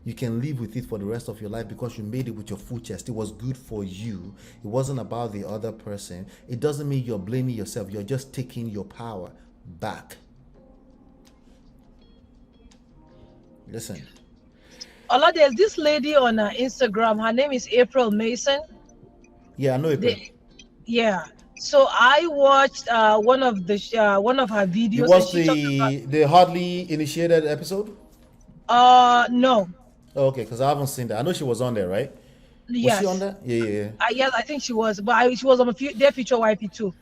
you can live with it for the rest of your life because you made it with your full chest. It was good for you. It wasn't about the other person. It doesn't mean you're blaming yourself. You're just taking your power back. Listen. Allah, there's this lady on Instagram. Her name is April Mason. Yeah, I know April. Yeah. So I watched one of her videos. You watched the hardly initiated episode? No. Oh, okay, because I haven't seen that. I know she was on there, right? Yes. Was she on there? Yeah. Yes, I think she was, but she was on Dear Future YP too.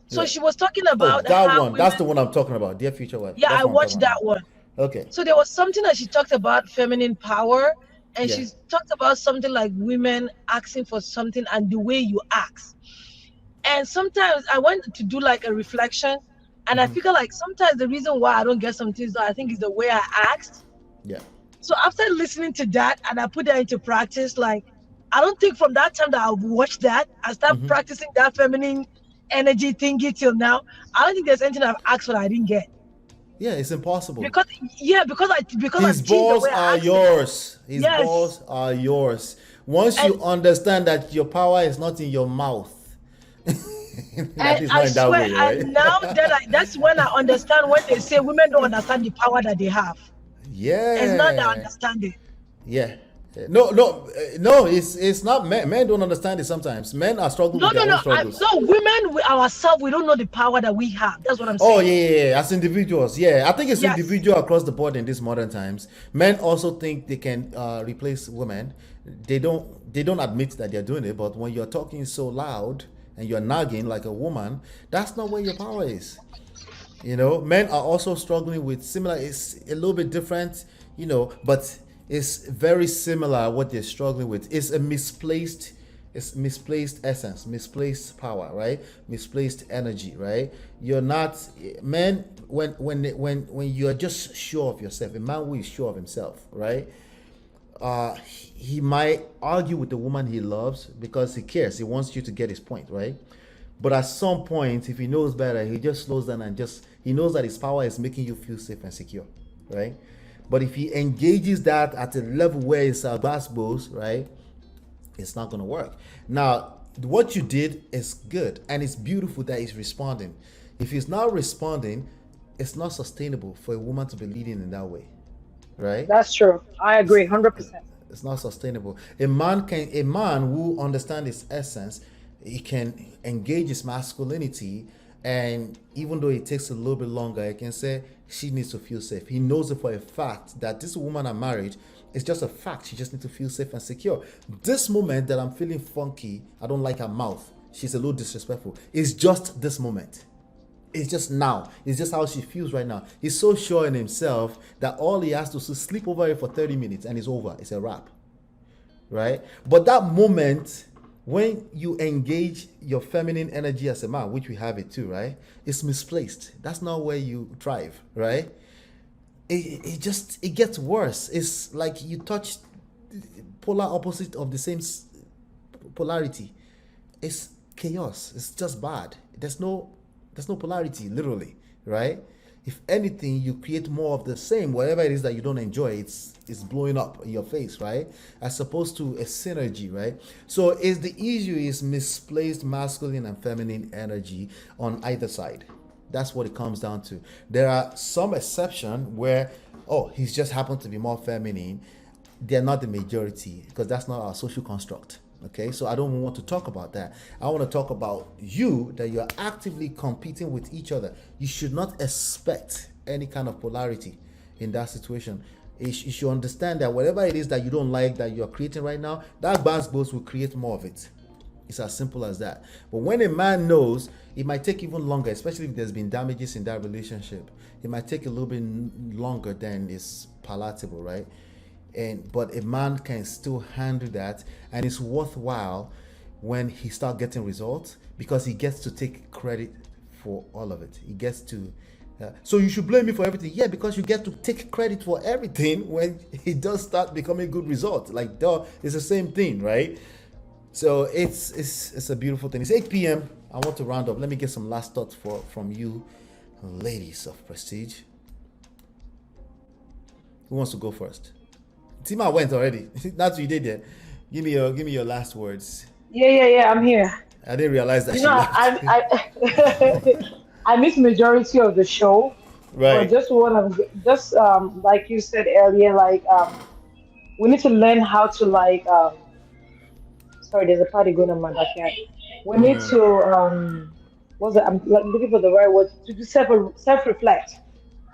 So she was talking about that one. That's the one I'm talking about. Dear Future YP. Yeah, I watched that one. Okay. So there was something that she talked about feminine power, and she talked about something like women asking for something and the way you ask. And sometimes I went to do like a reflection, and I figure like sometimes the reason why I don't get some things, I think, is the way I asked. Yeah. So after listening to that and I put that into practice, like I don't think from that time that I watched that, I start practicing that feminine energy thingy till now. I don't think there's anything I've asked for that I didn't get. Yeah, it's impossible. Because his balls are yours. His balls are yours. Once you understand that your power is not in your mouth. That is not in that way, right? And now that's when I understand when they say women don't understand the power that they have. Yeah. It's not that understanding. Yeah. No, it's not men. Men don't understand it sometimes. Men are struggling with their own struggles. No, women ourselves, we don't know the power that we have. That's what I'm saying. Oh, yeah. As individuals, yeah. I think it's individual across the board in these modern times. Men also think they can replace women. They don't admit that they're doing it, but when you're talking so loud and you're nagging like a woman, that's not where your power is. You know, men are also struggling with similar, it's a little bit different, you know, but it's very similar what they're struggling with. It's misplaced essence, misplaced power, right? Misplaced energy, right? You're not, men, when you're just sure of yourself, a man who is sure of himself, right? He might argue with the woman he loves because he cares. He wants you to get his point, right? But at some point, if he knows better, he just slows down and he knows that his power is making you feel safe and secure, right? But if he engages that at a level where it's basketballs, right, it's not going to work. Now, what you did is good, and it's beautiful that he's responding. If he's not responding, it's not sustainable for a woman to be leading in that way, right? That's true. I agree, 100%. It's not sustainable. A man who understands his essence, he can engage his masculinity, and even though it takes a little bit longer, he can say she needs to feel safe. He knows it for a fact that this woman I married is just a fact. She just needs to feel safe and secure. This moment that I'm feeling funky, I don't like her mouth, she's a little disrespectful, it's just this moment. It's just now. It's just how she feels right now. He's so sure in himself that all he has to do is sleep over it for 30 minutes and it's over. It's a wrap. Right? But that moment when you engage your feminine energy as a man, which we have it too, right? It's misplaced. That's not where you thrive, right? It gets worse. It's like you touch polar opposite of the same polarity. It's chaos. It's just bad. There's no polarity, literally, right? If anything, you create more of the same. Whatever it is that you don't enjoy, it's blowing up in your face, right? As opposed to a synergy, right? So is the issue is misplaced masculine and feminine energy on either side. That's what it comes down to. There are some exception where, oh, he's just happened to be more feminine. They're not the majority because that's not our social construct. Okay, so I don't want to talk about that. I want to talk about you, that you're actively competing with each other. You should not expect any kind of polarity in that situation. You should understand that whatever it is that you don't like that you're creating right now, that basketball will create more of it. It's as simple as that. But when a man knows, it might take even longer, especially if there's been damages in that relationship. It might take a little bit longer than is palatable, right? But a man can still handle that, and it's worthwhile when he start getting results because he gets to take credit for all of it. He gets to so you should blame me for everything. Yeah, because you get to take credit for everything when he does start becoming good results. Like, duh, it's the same thing, right? So it's a beautiful thing. It's 8 p.m. I want to round up. Let me get some last thoughts from you, ladies of prestige. Who wants to go first? Tima went already. That's what you did there. Give me your last words. Yeah. I'm here. I didn't realize that You she know, left. I missed majority of the show, Right. but just like you said earlier, like we need to learn how to sorry, there's a party going on in my backyard. We need to what's it? I'm looking for the right word to do self reflect.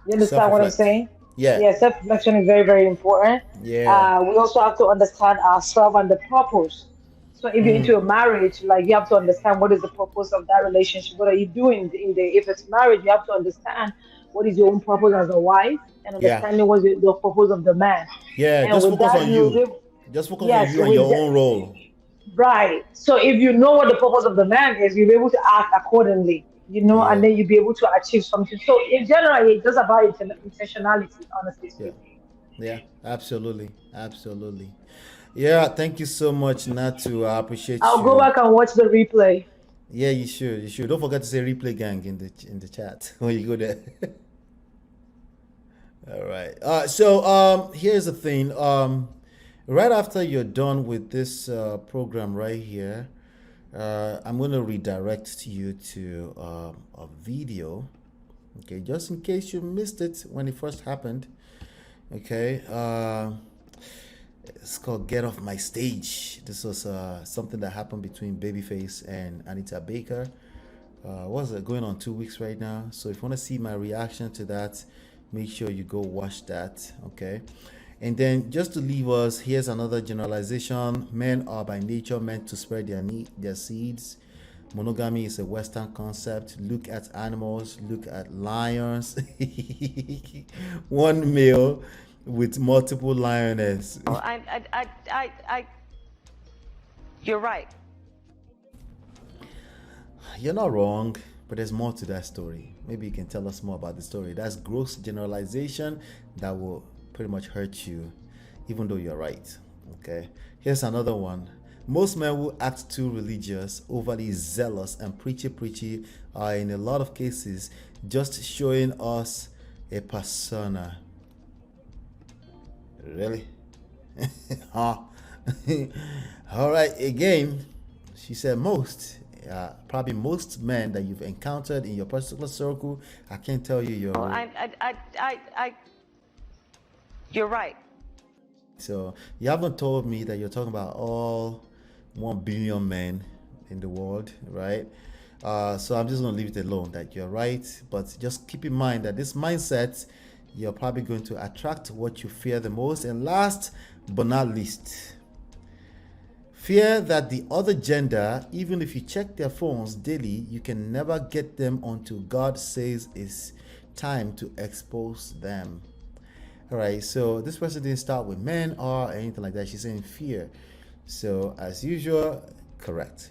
You understand what I'm Self-reflect. saying? Yeah. Yeah, self reflection is very, very important. Yeah. We also have to understand ourselves and the purpose. So if you're into a marriage, like you have to understand what is the purpose of that relationship. What are you doing in the if it's marriage, you have to understand what is your own purpose as a wife and Yeah. understanding what's the purpose of the man. Yeah. And Just with focus that, on you. Just focus on yes, you and with your that, own role. right. So if you know what the purpose of the man is, you'll be able to act accordingly, Yeah. and then you'll be able to achieve something. So in general, it's just about intentionality, honestly Yeah. speaking. Yeah. Absolutely. Absolutely. Yeah. Thank you so much, Natu. I appreciate I'll go you. back and watch the replay. Yeah, you should. You should. Don't forget to say replay gang in the chat when you go there. All right. So here's the thing. Right after you're done with this program right here, I'm going to redirect you to a video. Okay, just in case you missed it when it first happened. Okay. It's called "Get Off My Stage." This was something that happened between Babyface and Anita Baker. What's it going on 2 weeks right now? So if you want to see my reaction to that, make sure you go watch that. Okay. And then just to leave us, here's another generalization. Men are by nature meant to spread their seeds. Monogamy is a Western concept. Look at animals, look at lions. One male with multiple lionesses. Well, you're right. You're not wrong, but there's more to that story. Maybe you can tell us more about the story. That's gross generalization that will pretty much hurt you, even though you're right. Okay. Here's another one. Most men who act too religious, overly zealous, and preachy are in a lot of cases just showing us a persona. Really? Huh? All right. Again, she said most. Probably most men that you've encountered in your particular circle. I can't tell you your. Well, you're right. So you haven't told me that you're talking about all 1 billion men in the world, right? So I'm just gonna leave it alone that you're right, but just keep in mind that this mindset, you're probably going to attract what you fear the most. And last but not least, fear that the other gender, even if you check their phones daily, you can never get them until God says it's time to expose them. All right, so this person didn't start with men or anything like that. She's saying fear. So as usual, Correct.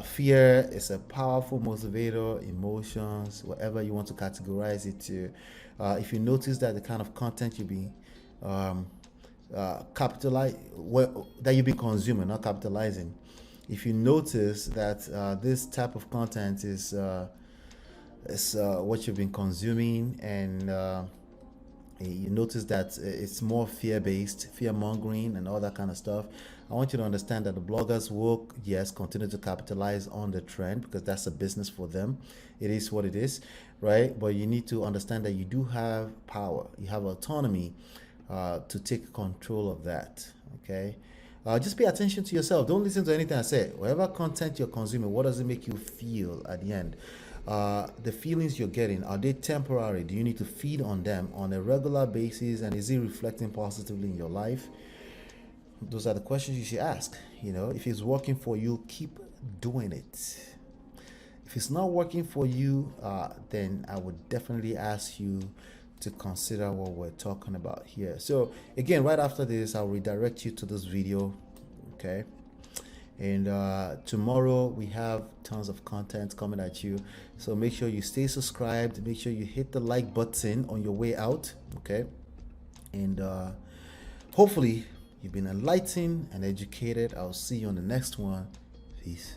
Fear is a powerful motivator, emotions, whatever you want to categorize it to. If you notice that the kind of content you be um, capitalize well, that you've been consuming, not capitalizing. If you notice that this type of content is what you've been consuming, and you notice that it's more fear-based, fear-mongering, and all that kind of stuff. I want you to understand that the bloggers will, yes, continue to capitalize on the trend because that's a business for them. It is what it is, right? But you need to understand that you do have power, you have autonomy to take control of that. Okay. Just pay attention to yourself. Don't listen to anything I say. Whatever content you're consuming, what does it make you feel at the end? The feelings you're getting, are they temporary? Do you need to feed on them on a regular basis? And is it reflecting positively in your life? Those are the questions you should ask. If it's working for you, keep doing it. If it's not working for you, then I would definitely ask you to consider what we're talking about here. So again, right after this, I'll redirect you to this video. Okay. And tomorrow we have tons of content coming at you. So make sure you stay subscribed. Make sure you hit the like button on your way out. Okay. And hopefully you've been enlightened and educated. I'll see you on the next one. Peace.